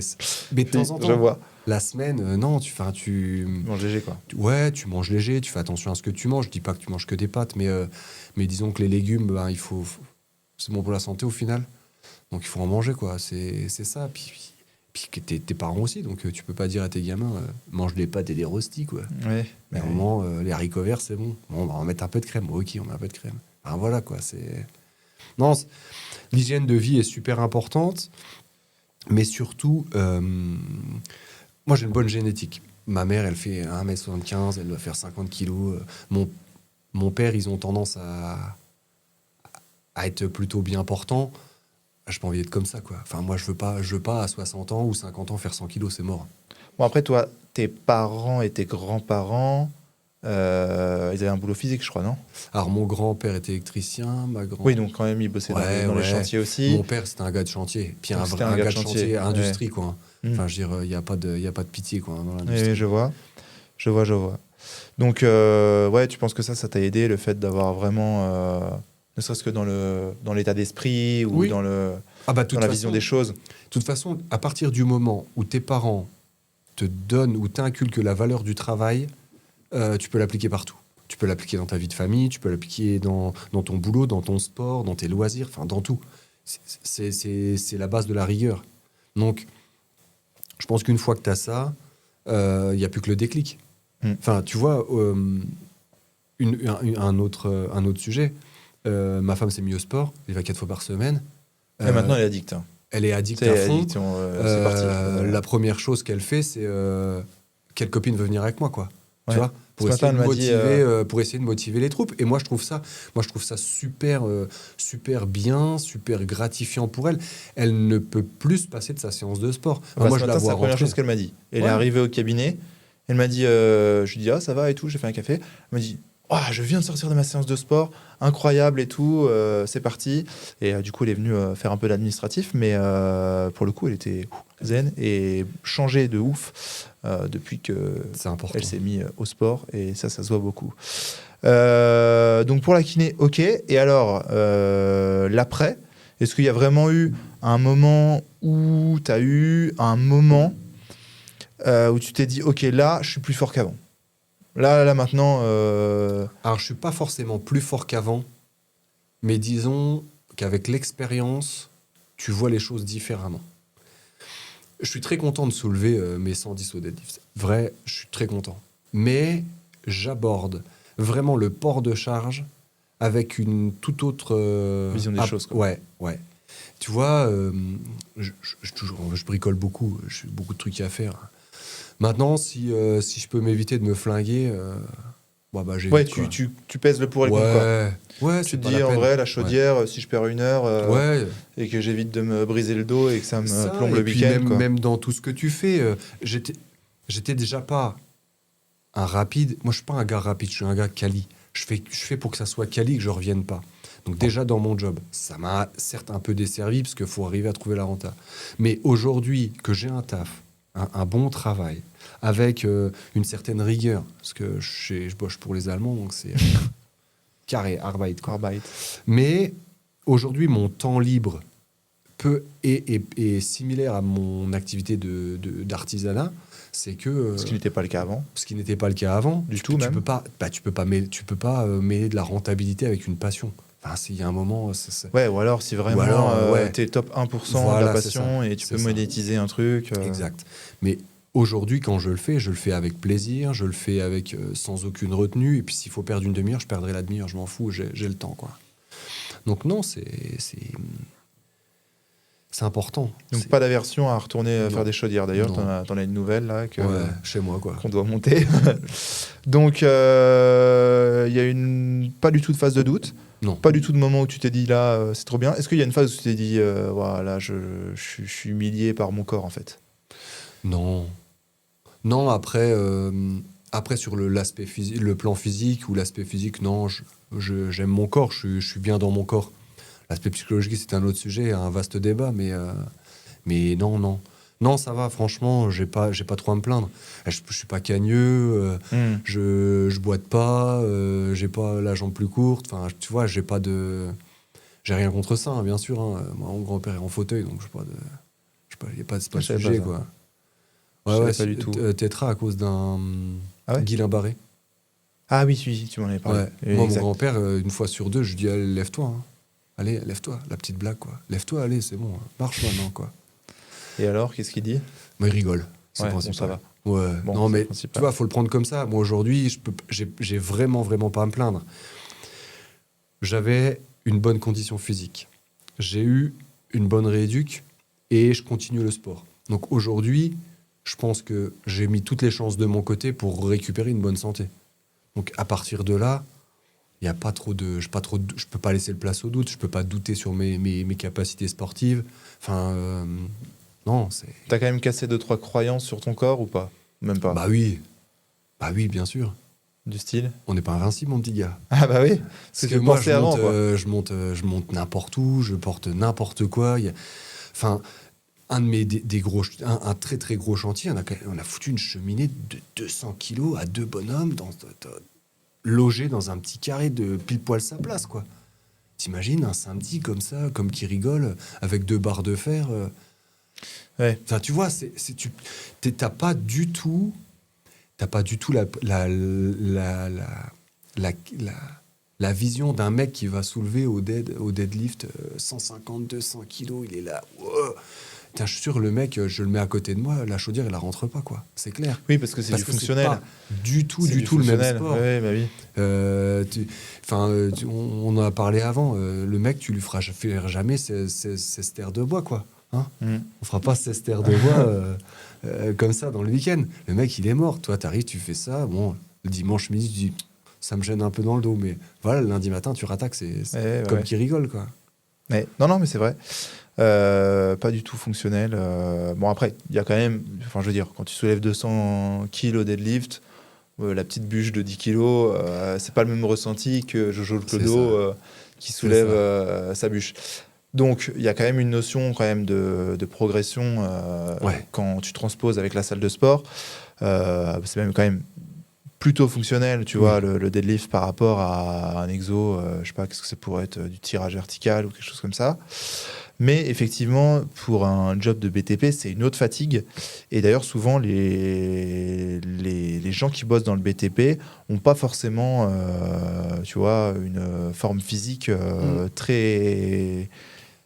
Speaker 2: Mais de temps en
Speaker 1: Je
Speaker 2: temps,
Speaker 1: vois.
Speaker 2: la semaine, non, tu...
Speaker 1: Bon, GG, quoi.
Speaker 2: Ouais, tu manges léger, tu fais attention à ce que tu manges. Je dis pas que tu manges que des pâtes, mais disons que les légumes, ben, c'est bon pour la santé au final. Donc il faut en manger, quoi. C'est ça. Puis que tes parents aussi, donc tu peux pas dire à tes gamins, mange des pâtes et des rostis, quoi.
Speaker 1: Ouais.
Speaker 2: Mais à un moment, les haricots verts, c'est bon. Bon, on va en mettre un peu de crème. Ok, on met un peu de crème. Enfin, voilà, quoi. Non, l'hygiène de vie est super importante, mais surtout, moi, j'ai une bonne génétique. Ma mère, elle fait 1m75, elle doit faire 50 kilos. Mon père, ils ont tendance à être plutôt bien portants. Je pas envie d'être comme ça, quoi. Enfin, moi, je veux pas à 60 ans ou 50 ans faire 100 kilos, c'est mort.
Speaker 1: Bon, après, toi, tes parents et tes grands-parents, ils avaient un boulot physique, je crois, non?
Speaker 2: Alors, mon grand-père était électricien, ma grand...
Speaker 1: Oui, donc quand même, ils bossaient dans les chantiers aussi.
Speaker 2: Mon père, c'était un gars de chantier. Puis
Speaker 1: Donc,
Speaker 2: un,
Speaker 1: c'était
Speaker 2: un gars de chantier, industrie,
Speaker 1: ouais.
Speaker 2: quoi. Enfin, je veux dire, il n'y a pas de pitié, quoi, dans
Speaker 1: Oui,
Speaker 2: l'industrie.
Speaker 1: je vois. Donc, ouais, tu penses que ça t'a aidé, le fait d'avoir vraiment, ne serait-ce que dans l'état d'esprit ou
Speaker 2: Oui.
Speaker 1: dans
Speaker 2: Toute
Speaker 1: la vision des choses.
Speaker 2: De toute façon, à partir du moment où tes parents te donnent ou t'inculquent la valeur du travail, tu peux l'appliquer partout. Tu peux l'appliquer dans ta vie de famille, tu peux l'appliquer dans ton boulot, dans ton sport, dans tes loisirs, enfin dans tout. C'est la base de la rigueur. Donc, je pense qu'une fois que tu as ça, il n'y a plus que le déclic. Enfin, tu vois, un autre sujet, ma femme s'est mise au sport, elle va 4 fois par semaine.
Speaker 1: Et maintenant, elle est addicte.
Speaker 2: Elle est addicte à fond.
Speaker 1: C'est parti.
Speaker 2: La première chose qu'elle fait, c'est quelle copine veut venir avec moi, quoi.
Speaker 1: Ouais.
Speaker 2: Tu vois, pour
Speaker 1: Ce
Speaker 2: essayer,
Speaker 1: matin,
Speaker 2: pour essayer de motiver les troupes. Et moi, je trouve ça super bien, super gratifiant pour elle. Elle ne peut plus se passer de sa séance de sport.
Speaker 1: Moi,
Speaker 2: moi,
Speaker 1: ce
Speaker 2: je la
Speaker 1: matin, c'est
Speaker 2: vois
Speaker 1: la première
Speaker 2: rentrer.
Speaker 1: chose qu'elle m'a dit. Elle est
Speaker 2: Ouais.
Speaker 1: arrivée au cabinet. Elle m'a dit, je lui dis, ah, ça va et tout, j'ai fait un café. Elle m'a dit, oh, je viens de sortir de ma séance de sport, incroyable et tout, c'est parti. Et du coup, elle est venue faire un peu d'administratif, mais pour le coup, elle était zen et changée de ouf depuis qu'elle s'est mise au sport. Et ça se voit beaucoup. Donc pour la kiné, ok. Et alors, l'après, est-ce qu'il y a vraiment eu un moment où tu as eu un moment où tu t'es dit, ok, là, je suis plus fort qu'avant? Là maintenant...
Speaker 2: Alors, je suis pas forcément plus fort qu'avant, mais disons qu'avec l'expérience, tu vois les choses différemment. Je suis très content de soulever mes 110 au deadlift. Vrai, je suis très content. Mais j'aborde vraiment le port de charge avec une toute autre...
Speaker 1: vision des choses, quoi.
Speaker 2: Ouais. Tu vois, je bricole beaucoup, j'ai beaucoup de trucs à faire. Maintenant, si je peux m'éviter de me flinguer... j'évite,
Speaker 1: ouais,
Speaker 2: quoi.
Speaker 1: tu pèses le pour et le contre, quoi.
Speaker 2: Ouais,
Speaker 1: Tu te dis, en vrai, la chaudière, si je perds 1 heure et que j'évite de me briser le dos et que ça me plombe le week-end.
Speaker 2: Même dans tout ce que tu fais, j'étais déjà pas un rapide. Moi, je suis pas un gars rapide, je suis un gars quali. Je fais pour que ça soit quali, que je revienne pas. Donc déjà, dans mon job, ça m'a certes un peu desservi parce qu'il faut arriver à trouver la renta. Mais aujourd'hui, que j'ai un taf, un bon travail, avec une certaine rigueur, parce que je bosse pour les Allemands, donc c'est carré, Arbeit, quoi. Mais aujourd'hui, mon temps libre est similaire à mon activité d'artisanat, c'est que...
Speaker 1: Ce qui n'était pas le cas avant.
Speaker 2: Ce qui n'était pas le cas avant.
Speaker 1: Du tout, même.
Speaker 2: Tu peux pas mêler de la rentabilité avec une passion. Enfin, il y a un moment...
Speaker 1: Ouais, ou alors si vraiment t'es top 1% de la passion et tu peux monétiser un truc.
Speaker 2: Exact. Mais aujourd'hui, quand je le fais avec plaisir, je le fais avec sans aucune retenue. Et puis s'il faut perdre une demi-heure, je perdrai la demi-heure, je m'en fous, j'ai le temps, quoi. Donc non, c'est important.
Speaker 1: Donc pas d'aversion à retourner faire des chaudières. D'ailleurs, t'en as une nouvelle là
Speaker 2: chez moi, quoi.
Speaker 1: Qu'on doit monter. Donc il y a pas du tout de phase de doute.
Speaker 2: Non.
Speaker 1: Pas du tout de moment où tu t'es dit là c'est trop bien. Est-ce qu'il y a une phase où tu t'es dit voilà, je suis humilié par mon corps en fait?
Speaker 2: Non, après sur le plan physique ou l'aspect physique, non, j'aime mon corps, je suis bien dans mon corps. L'aspect psychologique, c'est un autre sujet, un vaste débat, mais non, ça va, franchement, j'ai pas trop à me plaindre. Je suis pas cagneux, je boite pas, j'ai pas la jambe plus courte, enfin, tu vois, j'ai rien contre ça, hein, bien sûr. Hein. Mon grand-père est en fauteuil, donc il n'y a pas de sujet, quoi.
Speaker 1: Ouais, pas du tout.
Speaker 2: Tétra à cause d'un Guillain Barré.
Speaker 1: Ah oui, tu m'en avais parlé.
Speaker 2: Ouais. Moi, mon grand-père, une fois sur deux, je lui dis, allez, lève-toi. Hein. Allez, lève-toi, la petite blague, quoi. Lève-toi, allez, c'est bon, hein. Marche maintenant, quoi.
Speaker 1: Et alors, qu'est-ce qu'il dit?
Speaker 2: Mais il rigole, c'est
Speaker 1: principal. Bon, ça va.
Speaker 2: Ouais. Bon, non, mais tu vois, faut le prendre comme ça. Moi, aujourd'hui, j'ai vraiment pas à me plaindre. J'avais une bonne condition physique. J'ai eu une bonne rééduque et je continue le sport. Donc aujourd'hui, je pense que j'ai mis toutes les chances de mon côté pour récupérer une bonne santé. Donc à partir de là, il y a pas trop de, je peux pas laisser de place au doute, je peux pas douter sur mes capacités sportives. Enfin, non, c'est.
Speaker 1: T'as quand même cassé 2-3 croyances sur ton corps ou pas? Même pas.
Speaker 2: Bah oui, bien sûr.
Speaker 1: Du style.
Speaker 2: On n'est pas invincible, mon petit gars.
Speaker 1: Ah bah oui,
Speaker 2: Parce
Speaker 1: que
Speaker 2: que moi,
Speaker 1: avant, quoi.
Speaker 2: je monte n'importe où, je porte n'importe quoi. Enfin, un de mes des gros, un très très gros chantier, on a foutu une cheminée de 200 kilos à 2 bonhommes logés dans un petit carré de pile poil sa place, quoi. T'imagines un samedi comme ça, comme qui rigole, avec 2 barres de fer.
Speaker 1: Ouais.
Speaker 2: Enfin, tu vois, t'as pas du tout la vision d'un mec qui va soulever au deadlift 150, 200 kilos, il est là. Wow. Putain, je suis sûr, le mec, je le mets à côté de moi, la chaudière, elle la rentre pas, quoi. C'est clair.
Speaker 1: Oui, parce que c'est du fonctionnel.
Speaker 2: C'est pas du tout
Speaker 1: C'est
Speaker 2: le même
Speaker 1: fonctionnel.
Speaker 2: sport.
Speaker 1: Ouais, bah oui.
Speaker 2: On en a parlé avant. Le mec, tu lui feras faire jamais 16 terres de bois, quoi. Hein, on fera pas 16 terres de bois comme ça dans le week-end. Le mec, il est mort. Toi, t'arrives, tu fais ça. Bon, le dimanche midi, tu dis, ça me gêne un peu dans le dos. Mais voilà, le lundi matin, tu rattaques. C'est comme qui rigole, quoi.
Speaker 1: Ouais. Non, mais c'est vrai. Pas du tout fonctionnel. Bon, après, il y a quand même... Enfin, je veux dire, quand tu soulèves 200 kilos deadlift, la petite bûche de 10 kilos, c'est pas le même ressenti que Jojo le Clodo qui soulève sa bûche. Donc, il y a quand même une notion quand même de progression quand tu transposes avec la salle de sport. C'est même quand même plutôt fonctionnel, tu vois, le deadlift par rapport à un exo, je sais pas, qu'est-ce que ça pourrait être, du tirage vertical ou quelque chose comme ça. Mais effectivement, pour un job de BTP, c'est une autre fatigue. Et d'ailleurs, souvent, les gens qui bossent dans le BTP n'ont pas forcément, tu vois, une forme physique très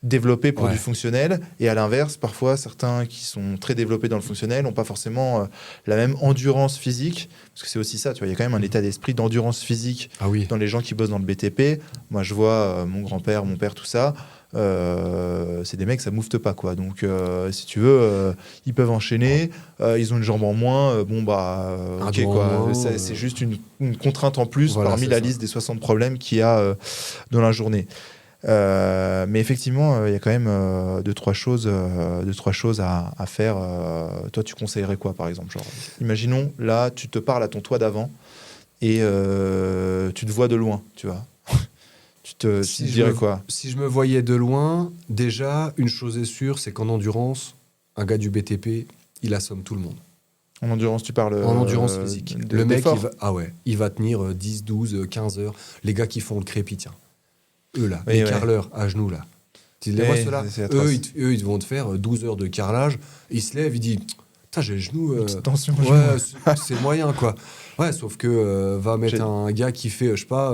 Speaker 1: développés pour du fonctionnel, et à l'inverse, parfois certains qui sont très développés dans le fonctionnel n'ont pas forcément la même endurance physique, parce que c'est aussi ça, tu vois, il y a quand même un état d'esprit d'endurance physique dans les gens qui bossent dans le BTP. Moi je vois mon grand-père, mon père, tout ça, c'est des mecs, ça moufte pas, quoi. Donc si tu veux, ils peuvent enchaîner, ils ont une jambe en moins, bon bah ok, quoi, c'est juste une contrainte en plus parmi la liste des 60 problèmes qu'il y a dans la journée. Mais effectivement, il y a quand même deux, trois choses à faire. Toi, tu conseillerais quoi, par exemple, genre, imaginons, là, tu te parles à ton toi d'avant et tu te vois de loin, tu vois. tu te dirais quoi?
Speaker 2: Si je me voyais de loin, déjà, une chose est sûre, c'est qu'en endurance, un gars du BTP, il assomme tout le monde.
Speaker 1: En endurance, tu parles
Speaker 2: en endurance physique. Le mec, il va tenir 10, 12, 15 heures. Les gars qui font le crépi, tiens. Eux, là, les carleurs à genoux, là. Tu les vois, ceux-là, eux, ils vont te faire 12 heures de carrelage. Il se lève, il dit, putain, j'ai le genou...
Speaker 1: Petite tension.
Speaker 2: C'est moyen, quoi. Ouais, sauf que va mettre un gars qui fait, je sais pas...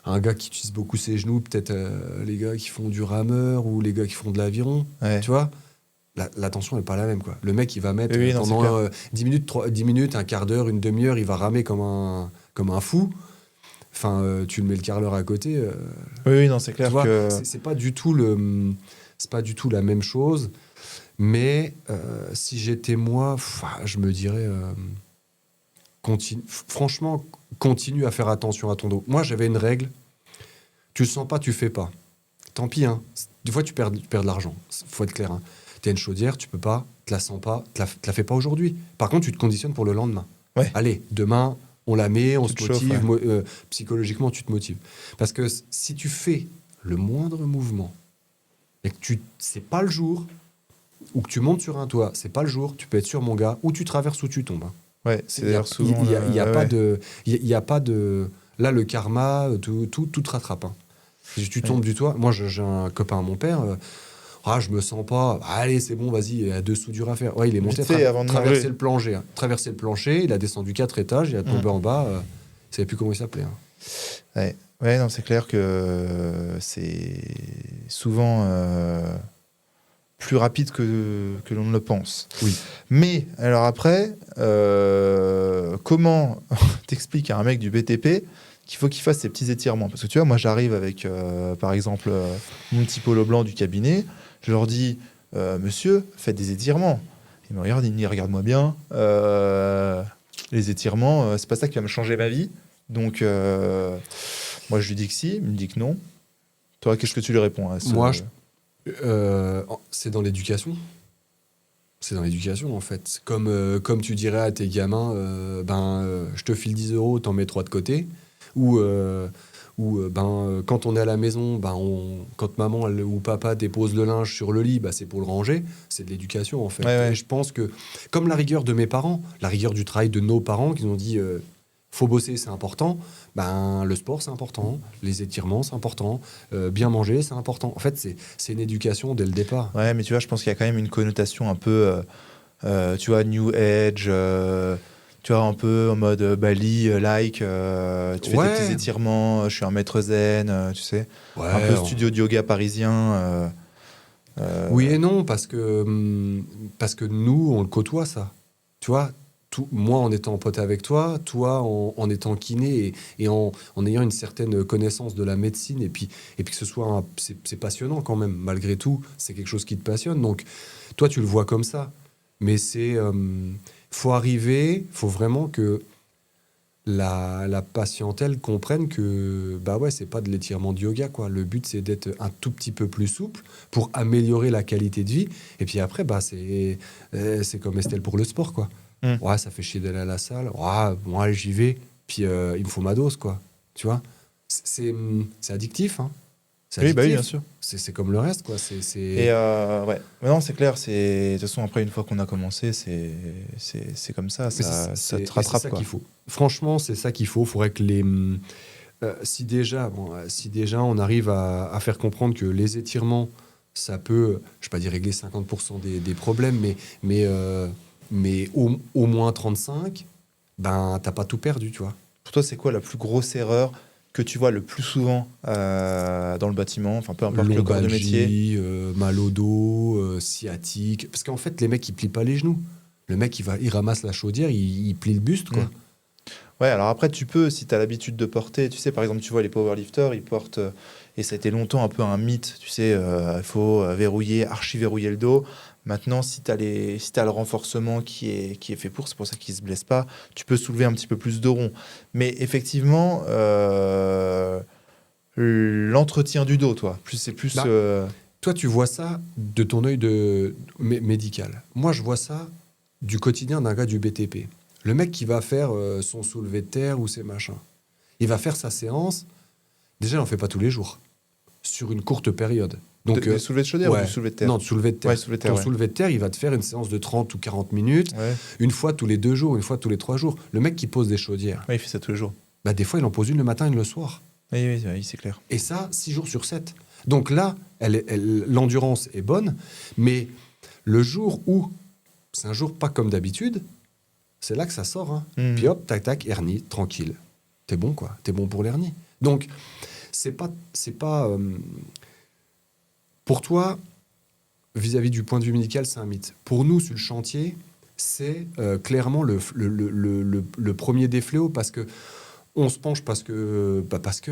Speaker 2: un gars qui utilise beaucoup ses genoux, peut-être les gars qui font du rameur ou les gars qui font de l'aviron, tu vois, la tension n'est pas la même, quoi. Le mec, il va mettre pendant 10 minutes, un quart d'heure, une demi-heure, il va ramer comme un fou. Enfin, tu le mets le carreleur à côté.
Speaker 1: Oui, non, c'est clair.
Speaker 2: Tu vois, c'est pas du tout la même chose. Mais si j'étais moi, je me dirais, franchement, continue à faire attention à ton dos. Moi, j'avais une règle. Tu le sens pas, tu fais pas. Tant pis, hein. Des fois, tu perds de l'argent. Faut être clair. Hein. Tu as une chaudière, tu peux pas, te la sens pas, te la fais pas aujourd'hui. Par contre, tu te conditionnes pour le lendemain. Ouais. Allez, demain, on la met, on se motive. Psychologiquement, tu te motives. Parce que si tu fais le moindre mouvement et que c'est pas le jour, ou que tu montes sur un toit, c'est pas le jour, tu peux être sûr, mon gars, ou tu traverses ou tu tombes. Hein.
Speaker 1: Ouais, c'est d'ailleurs souvent...
Speaker 2: Il n'y a pas de... Là, le karma, tout te rattrape. Hein. Si tu tombes du toit... Moi, j'ai un copain à mon père... je me sens pas... Allez, c'est bon, vas-y, il y a 2 soudures à faire. Ouais, il est monté, traverser le plancher. Hein. Traverser le plancher, il a descendu 4 étages, il a tombé en bas. Il ne savait plus comment il s'appelait. Hein.
Speaker 1: Ouais, non, c'est clair que c'est souvent... plus rapide que l'on ne le pense.
Speaker 2: Oui.
Speaker 1: Mais, alors après, comment t'expliques à un mec du BTP qu'il faut qu'il fasse ses petits étirements? Parce que tu vois, moi j'arrive avec, par exemple, mon petit polo blanc du cabinet, je leur dis, monsieur, faites des étirements. Il me regarde, il me dit, regarde-moi bien, les étirements, c'est pas ça qui va me changer ma vie. Donc, moi je lui dis que si, il me dit que non. Toi, qu'est-ce que tu lui réponds à ce...
Speaker 2: Moi, c'est dans l'éducation. C'est dans l'éducation, en fait. C'est comme tu dirais à tes gamins, je te file 10 euros, t'en mets 3 de côté. Ou quand on est à la maison, quand maman ou papa dépose le linge sur le lit, c'est pour le ranger. C'est de l'éducation, en fait.
Speaker 1: Ouais.
Speaker 2: Et je pense que, comme la rigueur de mes parents, la rigueur du travail de nos parents, qui nous ont dit faut bosser, c'est important. Le sport, c'est important. Les étirements, c'est important. Bien manger, c'est important. En fait, c'est une éducation dès le départ.
Speaker 1: Ouais, mais tu vois, je pense qu'il y a quand même une connotation un peu, tu vois, New Age, tu vois, un peu en mode Bali, tu fais tes petits étirements, je suis un maître zen, tu sais. Un peu studio de yoga parisien.
Speaker 2: Oui et non, parce que nous, on le côtoie, ça. Tu vois, moi en étant pote avec toi en étant kiné et en ayant une certaine connaissance de la médecine, et puis que ce soit c'est passionnant quand même, malgré tout, c'est quelque chose qui te passionne. Donc, toi, tu le vois comme ça. Mais faut vraiment que la patientèle comprenne que c'est pas de l'étirement de yoga, quoi. Le but, c'est d'être un tout petit peu plus souple pour améliorer la qualité de vie. Et puis après, c'est comme Estelle pour le sport, quoi. Ouais, ça fait chier d'aller à la salle. Ouais, moi, j'y vais. Puis il me faut ma dose, quoi. Tu vois, c'est addictif, hein. C'est
Speaker 1: oui,
Speaker 2: addictif.
Speaker 1: bien sûr.
Speaker 2: C'est comme le reste, quoi.
Speaker 1: Et ouais, mais non, c'est clair. De toute façon, après, une fois qu'on a commencé, c'est comme ça. Ça te rattrape,
Speaker 2: c'est ça
Speaker 1: quoi.
Speaker 2: qu'il faut. Franchement, c'est ça qu'il faut. Il faudrait que si déjà on arrive à faire comprendre que les étirements, ça peut, je ne vais pas dire régler 50% des problèmes, mais au moins 35, t'as pas tout perdu, tu vois.
Speaker 1: Pour toi, c'est quoi la plus grosse erreur que tu vois le plus souvent dans le bâtiment, enfin peu importe le corps de métier?
Speaker 2: Mal au dos, sciatique. Parce qu'en fait, les mecs, ils plient pas les genoux. Le mec, il ramasse la chaudière, il plie le buste, quoi.
Speaker 1: Ouais, alors après, tu peux, si tu as l'habitude de porter, tu sais, par exemple, tu vois les powerlifters, ils portent, et ça a été longtemps un peu un mythe, tu sais, il faut archi-verrouiller le dos. Maintenant, si tu as le renforcement qui est fait pour, c'est pour ça qu'ils ne se blessent pas, tu peux soulever un petit peu plus de rond. Mais effectivement, l'entretien du dos, c'est plus...
Speaker 2: Toi, tu vois ça de ton œil médical. Moi, je vois ça du quotidien d'un gars du BTP. Le mec qui va faire son soulevé de terre ou ses machins, il va faire sa séance. Déjà, il n'en fait pas tous les jours, sur une courte période. Donc,
Speaker 1: de soulevé de chaudière ou du soulevé de terre?
Speaker 2: Non, de soulevé de terre.
Speaker 1: Ouais, soulevé de terre,
Speaker 2: Ton soulevé de terre, il va te faire une séance de 30 ou 40 minutes, une fois tous les 2 jours, une fois tous les 3 jours. Le mec qui pose des chaudières.
Speaker 1: Ouais, il fait ça tous les jours.
Speaker 2: Des fois, il en pose une le matin et le soir.
Speaker 1: Oui, c'est clair.
Speaker 2: Et ça, 6 jours sur 7. Donc là, l'endurance est bonne, mais le jour où, c'est un jour pas comme d'habitude, c'est là que ça sort. Hein. Puis hop, tac, tac, hernie, tranquille. T'es bon, quoi. T'es bon pour l'hernie. Donc, c'est pas pour toi, vis-à-vis du point de vue médical, c'est un mythe. Pour nous, sur le chantier, c'est clairement le premier des fléaux, parce que on se penche parce que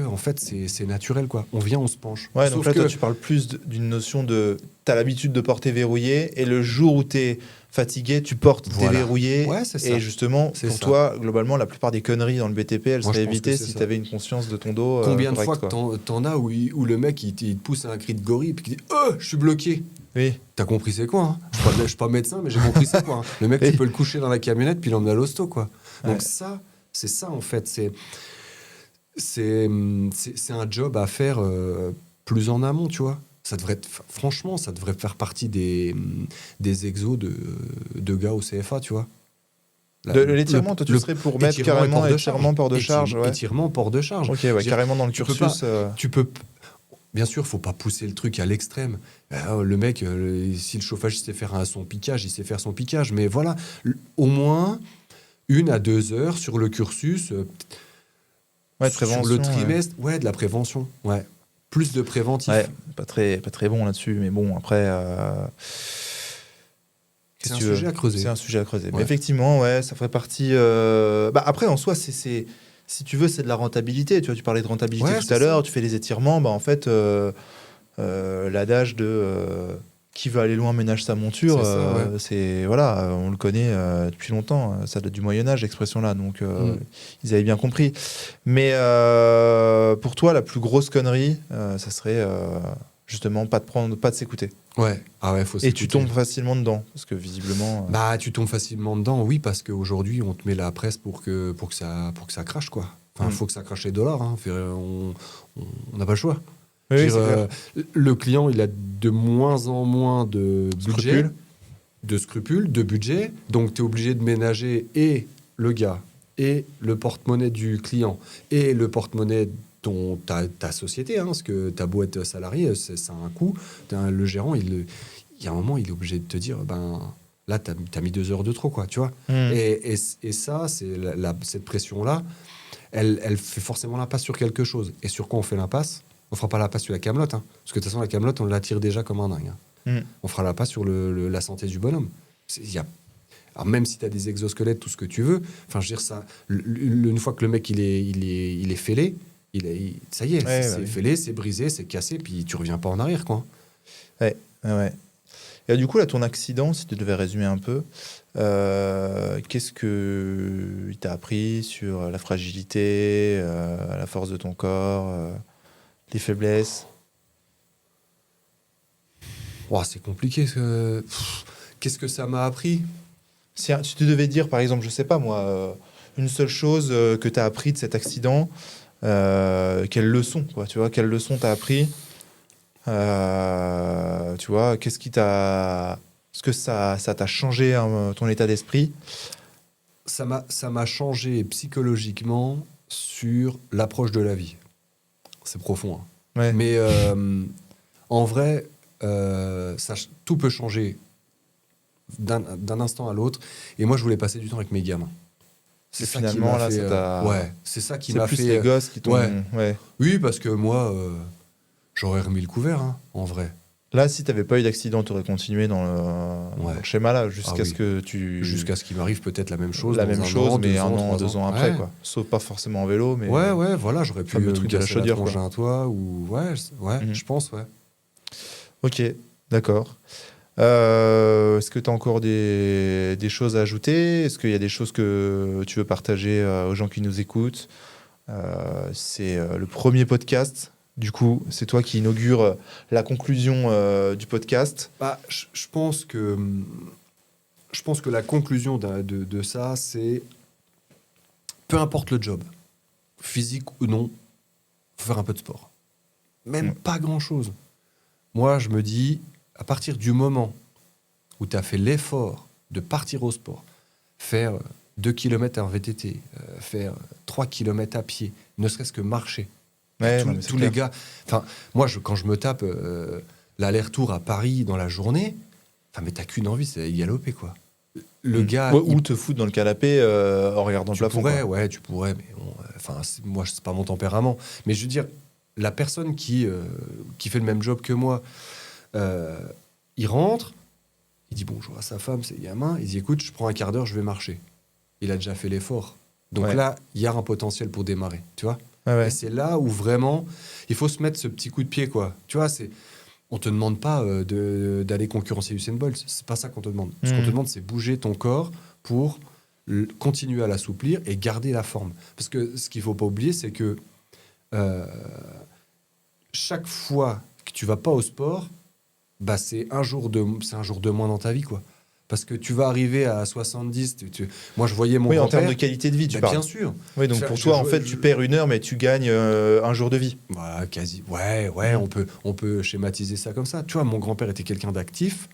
Speaker 2: en fait, c'est naturel, quoi. On vient, on se penche.
Speaker 1: Ouais, donc là, toi, tu parles plus d'une notion de... T'as l'habitude de porter verrouillé, et le jour où t'es fatigué, tu portes déverrouillé.
Speaker 2: Ouais, c'est ça.
Speaker 1: Et justement, toi, globalement, la plupart des conneries dans le BTP, elles seraient évitées si tu avais une conscience de ton dos.
Speaker 2: Combien de fois que t'en as où le mec, il te pousse un cri de gorille, puis il dit « je suis bloqué !»
Speaker 1: Oui.
Speaker 2: T'as compris c'est quoi, hein. Je suis pas médecin, mais j'ai compris c'est quoi, hein. Le mec, tu peux le coucher dans la camionnette, puis l'emmener à l'hosto, quoi. Donc ça, c'est ça, en fait. C'est un job à faire plus en amont, tu vois. Franchement, ça devrait faire partie des exos de gars au CFA, tu vois.
Speaker 1: L'étirement, toi, tu serais pour mettre carrément étirement port de charge.
Speaker 2: Étirement port de charge.
Speaker 1: Ok, carrément dans le cursus.
Speaker 2: Bien sûr, faut pas pousser le truc à l'extrême. Le mec, si le chauffage sait faire son piquage, il sait faire son piquage. Mais voilà, au moins 1 à 2 heures sur le cursus. Sur le trimestre, de la prévention. Ouais. Plus de préventif.
Speaker 1: Ouais, pas très bon là-dessus, mais bon, après...
Speaker 2: c'est un sujet à creuser.
Speaker 1: C'est un sujet à creuser.
Speaker 2: Ouais.
Speaker 1: Mais effectivement, ça ferait partie... après, en soi, si tu veux, c'est de la rentabilité. Tu vois, tu parlais de rentabilité tout à l'heure, tu fais les étirements, en fait, l'adage de... qui veut aller loin ménage sa monture, c'est voilà, on le connaît depuis longtemps, ça date du Moyen-Âge, l'expression-là, donc ils avaient bien compris. Mais pour toi, la plus grosse connerie, ça serait, justement, pas de s'écouter.
Speaker 2: Ouais, ah ouais, faut
Speaker 1: Et tu
Speaker 2: s'écouter.
Speaker 1: tombes facilement dedans, parce que visiblement...
Speaker 2: Bah, tu tombes facilement dedans, oui, parce qu'aujourd'hui, on te met la presse pour que ça crache, quoi. Enfin, faut que ça crache les dollars, hein. On n'a pas le choix.
Speaker 1: Oui,
Speaker 2: Je veux
Speaker 1: oui, c'est
Speaker 2: dire,
Speaker 1: clair.
Speaker 2: le client, il a de moins en moins de budget,
Speaker 1: Scrupules.
Speaker 2: de scrupules, de budget. Donc, tu es obligé de ménager et le gars, et le porte-monnaie du client, et le porte-monnaie de ta société. Hein, parce que ta beau être salarié, ça a un coût. Le gérant, il y a un moment, il est obligé de te dire, ben, là, tu as mis 2 heures de trop, quoi, tu vois.
Speaker 1: Mm.
Speaker 2: Et ça, c'est cette pression-là, elle fait forcément l'impasse sur quelque chose. Et sur quoi on fait l'impasse? On fera pas l'impasse sur la camelote, hein, parce que de toute façon, la camelote, on l'attire déjà comme un dingue. Hein.
Speaker 1: Mm.
Speaker 2: On fera l'impasse sur la santé du bonhomme. Alors même si tu as des exosquelettes, tout ce que tu veux, enfin, je veux dire, ça, une fois que le mec, il est fêlé, ça y est,
Speaker 1: Ouais,
Speaker 2: c'est
Speaker 1: bah oui.
Speaker 2: fêlé, c'est brisé, c'est cassé, puis tu reviens pas en arrière, quoi.
Speaker 1: Ouais, ouais. Et du coup, là, ton accident, si tu devais résumer un peu, qu'est-ce que il t'a appris sur la fragilité, la force de ton corps, les faiblesses?
Speaker 2: Ouah, c'est compliqué. Qu'est-ce que ça m'a appris?
Speaker 1: Si tu devais dire, par exemple, je sais pas moi, une seule chose que tu as appris de cet accident, quelle leçon, quoi, tu vois, quelle leçon t'as appris, tu vois, qu'est-ce qui t'a, est-ce que ça t'a changé hein, ton état d'esprit?
Speaker 2: Ça m'a changé psychologiquement sur l'approche de la vie. C'est profond, hein.
Speaker 1: Ouais.
Speaker 2: Mais en vrai, tout peut changer d'un instant à l'autre. Et moi, je voulais passer du temps avec mes gamins. C'est
Speaker 1: Et
Speaker 2: ça qui
Speaker 1: finalement,
Speaker 2: m'a
Speaker 1: là,
Speaker 2: fait.
Speaker 1: ça t'a.
Speaker 2: Ouais, c'est ça qui
Speaker 1: C'est
Speaker 2: m'a
Speaker 1: plus
Speaker 2: fait.
Speaker 1: les gosses qui t'ont.
Speaker 2: Ouais.
Speaker 1: Ouais.
Speaker 2: Oui, parce que moi, j'aurais remis le couvert, hein, en vrai.
Speaker 1: Là, si t'avais pas eu d'accident, t'aurais continué dans le schéma là, jusqu'à
Speaker 2: Ah oui.
Speaker 1: ce que tu.
Speaker 2: Jusqu'à ce qu'il m'arrive peut-être la même chose.
Speaker 1: La
Speaker 2: dans
Speaker 1: même
Speaker 2: un
Speaker 1: chose,
Speaker 2: an,
Speaker 1: mais
Speaker 2: 2 ans,
Speaker 1: 2 ans
Speaker 2: 3
Speaker 1: après,
Speaker 2: Ouais.
Speaker 1: quoi. Sauf pas forcément en vélo, mais.
Speaker 2: Ouais, voilà, j'aurais pu
Speaker 1: fameux truc de la
Speaker 2: casser la
Speaker 1: chaudière,
Speaker 2: tronche
Speaker 1: quoi.
Speaker 2: à un toit ou ouais,
Speaker 1: Mhm.
Speaker 2: je pense, ouais.
Speaker 1: Ok, d'accord. Est-ce que tu as encore des choses à ajouter? Est-ce qu'il y a des choses que tu veux partager aux gens qui nous écoutent? C'est le premier podcast. Du coup, c'est toi qui inaugure la conclusion du podcast.
Speaker 2: Bah, je pense que la conclusion de ça, c'est peu importe le job, physique ou non, faut faire un peu de sport. Même pas grand-chose. Moi, je me dis, à partir du moment où tu as fait l'effort de partir au sport, faire 2 km en VTT, faire 3 km à pied, ne serait-ce que marcher.
Speaker 1: Ouais,
Speaker 2: Tous,
Speaker 1: non, mais c'est
Speaker 2: tous les
Speaker 1: clair.
Speaker 2: gars. Enfin, moi, quand je me tape l'aller-retour à Paris dans la journée, enfin, mais t'as qu'une envie, c'est y galoper, quoi. Le gars.
Speaker 1: Ouais, ou te foutre dans le canapé en regardant le
Speaker 2: Tu
Speaker 1: plafond.
Speaker 2: pourrais,
Speaker 1: Quoi.
Speaker 2: ouais, tu pourrais, mais bon, enfin, moi, c'est pas mon tempérament. Mais je veux dire, la personne qui fait le même job que moi, il rentre, il dit bonjour à sa femme, ses gamins, il dit écoute, je prends un quart d'heure, je vais marcher. Il a déjà fait l'effort. Donc
Speaker 1: Ouais.
Speaker 2: là, il y a un potentiel pour démarrer, tu vois.
Speaker 1: Ouais, ouais.
Speaker 2: Et c'est là où vraiment, il faut se mettre ce petit coup de pied, quoi. Tu vois, on te demande pas d'aller concurrencer Usain Bolt. C'est pas ça qu'on te demande. Ce qu'on te demande, c'est bouger ton corps pour continuer à l'assouplir et garder la forme. Parce que ce qu'il faut pas oublier, c'est que chaque fois que tu vas pas au sport, bah c'est un jour de moins dans ta vie, quoi. Parce que tu vas arriver à 70. Moi, je voyais mon
Speaker 1: Oui, en
Speaker 2: grand-père.
Speaker 1: termes de qualité de vie, tu
Speaker 2: Bah,
Speaker 1: parles.
Speaker 2: bien sûr.
Speaker 1: Oui, donc pour toi, en fait, tu perds 1 heure, mais tu gagnes un jour de vie.
Speaker 2: Voilà, quasi. Ouais, on peut schématiser ça comme ça. Tu vois, mon grand-père était quelqu'un d'actif,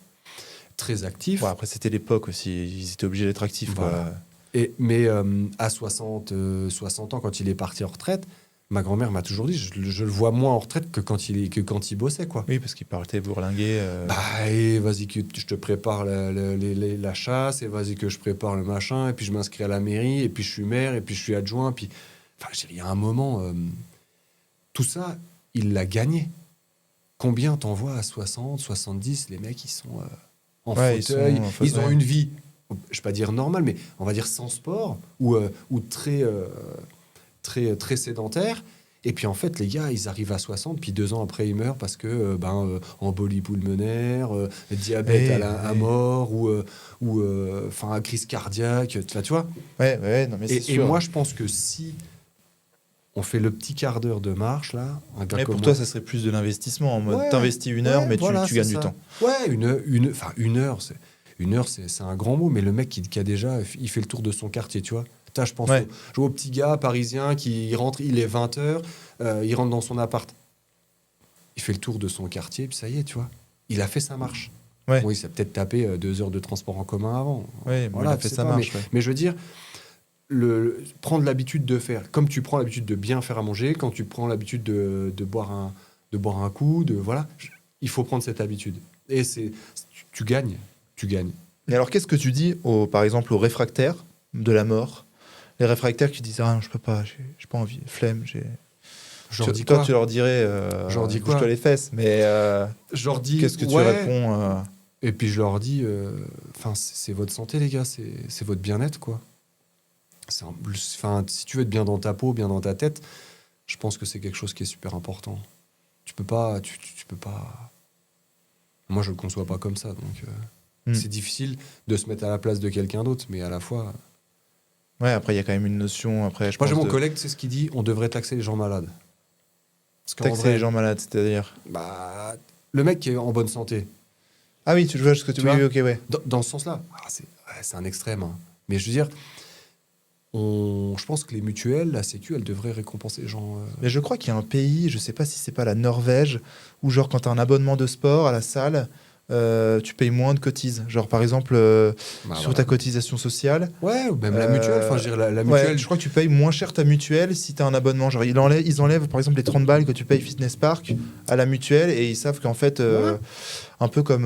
Speaker 2: très actif.
Speaker 1: Ouais, après, c'était l'époque aussi. Ils étaient obligés d'être actifs.
Speaker 2: Voilà.
Speaker 1: Quoi.
Speaker 2: Mais à 60 ans, quand il est parti en retraite, ma grand-mère m'a toujours dit, je le vois moins en retraite que quand il bossait, quoi.
Speaker 1: Oui, parce qu'il partait bourlinguer.
Speaker 2: Bah, et vas-y que je te prépare la chasse, et vas-y que je prépare le machin, et puis je m'inscris à la mairie, et puis je suis maire, et puis je suis adjoint, puis... Enfin, il y a un moment, tout ça, il l'a gagné. Combien t'envoies à 60, 70, les mecs, ils sont en
Speaker 1: Ouais,
Speaker 2: fauteuil, ils ont
Speaker 1: ouais.
Speaker 2: une vie, je vais pas dire normale, mais on va dire sans sport, ou très, très, très sédentaire. Et puis en fait, les gars, ils arrivent à 60, puis 2 ans après, ils meurent parce que embolie pulmonaire, diabète à mort, ou crise cardiaque, tu vois.
Speaker 1: Ouais, non, mais c'est
Speaker 2: Et
Speaker 1: sûr.
Speaker 2: moi, je pense que si On fait le petit quart d'heure de marche, là. Un gars
Speaker 1: Mais
Speaker 2: comme
Speaker 1: pour
Speaker 2: moi.
Speaker 1: toi, ça serait plus de l'investissement. En mode,
Speaker 2: Ouais,
Speaker 1: t'investis 1 heure, mais
Speaker 2: voilà,
Speaker 1: tu
Speaker 2: c'est
Speaker 1: gagnes du
Speaker 2: ça.
Speaker 1: temps.
Speaker 2: Ouais, enfin, 1 heure, c'est un grand mot, mais le mec qui a déjà, il fait le tour de son quartier, tu vois. Je pense
Speaker 1: Ouais.
Speaker 2: au petit gars parisien qui rentre, il est 20h, il rentre dans son appart. Il fait le tour de son quartier, puis ça y est, tu vois. Il a fait sa marche.
Speaker 1: Ouais.
Speaker 2: Bon, il s'est peut-être tapé 2 heures de transport en commun avant.
Speaker 1: Ouais,
Speaker 2: Voilà,
Speaker 1: il a fait
Speaker 2: je sais
Speaker 1: sa
Speaker 2: pas,
Speaker 1: marche.
Speaker 2: mais je veux dire, prendre l'habitude de faire, comme tu prends l'habitude de bien faire à manger, quand tu prends l'habitude de boire un coup, voilà, il faut prendre cette habitude. Et tu gagnes.
Speaker 1: Et alors, qu'est-ce que tu dis, par exemple, aux réfractaires de la mort? Les réfractaires qui disent non, je peux pas, j'ai pas envie, flemme.
Speaker 2: Je leur dis
Speaker 1: Toi,
Speaker 2: quoi
Speaker 1: tu leur dirais
Speaker 2: Je leur dis quoi
Speaker 1: bouge-toi les fesses, mais
Speaker 2: Je leur dis
Speaker 1: qu'est-ce que tu
Speaker 2: ouais.
Speaker 1: réponds
Speaker 2: Et puis je leur dis c'est votre santé, les gars, c'est votre bien-être, quoi. Si tu veux être bien dans ta peau, bien dans ta tête, je pense que c'est quelque chose qui est super important. Tu peux pas. Moi, je le conçois pas comme ça, donc c'est difficile de se mettre à la place de quelqu'un d'autre, mais à la fois.
Speaker 1: Ouais, après, il y a quand même une notion. Après,
Speaker 2: Moi, j'ai mon collègue, c'est ce qu'il dit, on devrait taxer les gens malades.
Speaker 1: Taxer les gens malades, c'est-à-dire
Speaker 2: le mec qui est en bonne santé.
Speaker 1: Ah oui, tu vois ce que tu veux. Oui, ok, ouais.
Speaker 2: Dans ce sens-là, c'est un extrême. Hein. Mais je veux dire, je pense que les mutuelles, la Sécu, elles devraient récompenser les gens.
Speaker 1: Mais je crois qu'il y a un pays, je sais pas si c'est pas la Norvège, où genre quand tu as un abonnement de sport à la salle, tu payes moins de cotises. Genre par exemple sur ta cotisation sociale.
Speaker 2: Ouais, ou même la mutuelle. Enfin, je veux dire, la
Speaker 1: Ouais,
Speaker 2: mutuelle.
Speaker 1: je crois que tu payes moins cher ta mutuelle si tu as un abonnement. Genre ils enlèvent par exemple les 30 balles que tu payes Fitness Park à la mutuelle et ils savent qu'en fait, un peu comme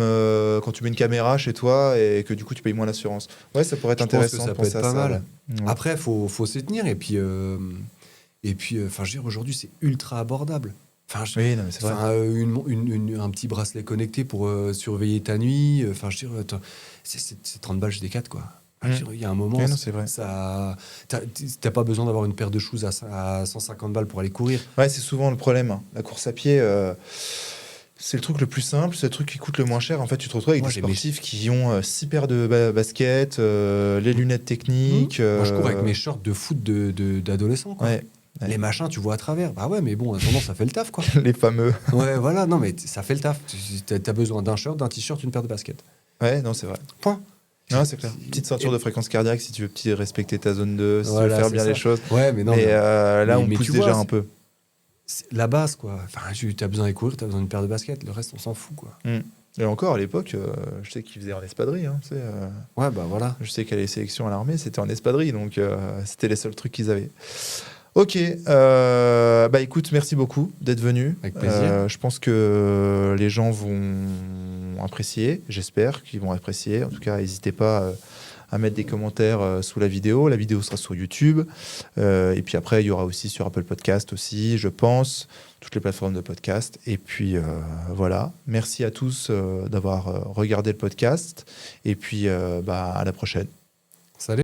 Speaker 1: quand tu mets une caméra chez toi et que du coup tu payes moins l'assurance. Ouais, ça pourrait être intéressant.
Speaker 2: Je pense que ça peut être pas mal.
Speaker 1: Ouais.
Speaker 2: Après, faut s'y tenir et puis, enfin, je veux dire, aujourd'hui, c'est ultra abordable. Enfin,
Speaker 1: oui, non, mais c'est vrai.
Speaker 2: Un petit bracelet connecté pour surveiller ta nuit. Enfin, je veux dire, c'est 30 balles chez Decathlon, quoi. Enfin, il y a un moment,
Speaker 1: oui, non, c'est vrai.
Speaker 2: T'as pas besoin d'avoir une paire de shoes à 150 balles pour aller courir.
Speaker 1: Ouais, c'est souvent le problème. Hein. La course à pied, c'est le truc le plus simple, c'est le truc qui coûte le moins cher. En fait, tu te retrouves avec des sportifs qui ont 6 paires de baskets, les lunettes techniques.
Speaker 2: Moi, je cours avec mes shorts de foot d'adolescent, quoi.
Speaker 1: Ouais.
Speaker 2: Les machins, tu vois à travers. Bah ouais, mais bon, en attendant, ça fait le taf, quoi.
Speaker 1: Les fameux.
Speaker 2: Ouais, voilà, non, mais ça fait le taf. T'as besoin d'un short, d'un t-shirt, une paire de baskets.
Speaker 1: Ouais, non, c'est vrai.
Speaker 2: Point.
Speaker 1: Non, c'est clair. Petite ceinture de fréquence cardiaque si tu veux respecter ta zone 2, si tu veux faire bien les choses.
Speaker 2: Ouais, mais non.
Speaker 1: Mais là, on pousse déjà un peu.
Speaker 2: C'est la base, quoi. Enfin, t'as besoin de courir, t'as besoin d'une paire de baskets. Le reste, on s'en fout, quoi.
Speaker 1: Et encore, à l'époque, je sais qu'ils faisaient en espadrille. Hein,
Speaker 2: ouais, bah voilà.
Speaker 1: Je sais qu'à les sélections à l'armée, c'était en espadrille. Donc, c'était les seuls trucs qu'ils avaient. Ok, bah écoute, merci beaucoup d'être venu.
Speaker 2: Avec plaisir.
Speaker 1: Je pense que les gens vont apprécier, j'espère qu'ils vont apprécier. En tout cas, n'hésitez pas à mettre des commentaires sous la vidéo. La vidéo sera sur YouTube. Et puis après, il y aura aussi sur Apple Podcast aussi, je pense, toutes les plateformes de podcast. Et puis voilà, merci à tous d'avoir regardé le podcast. Et puis à la prochaine.
Speaker 2: Salut.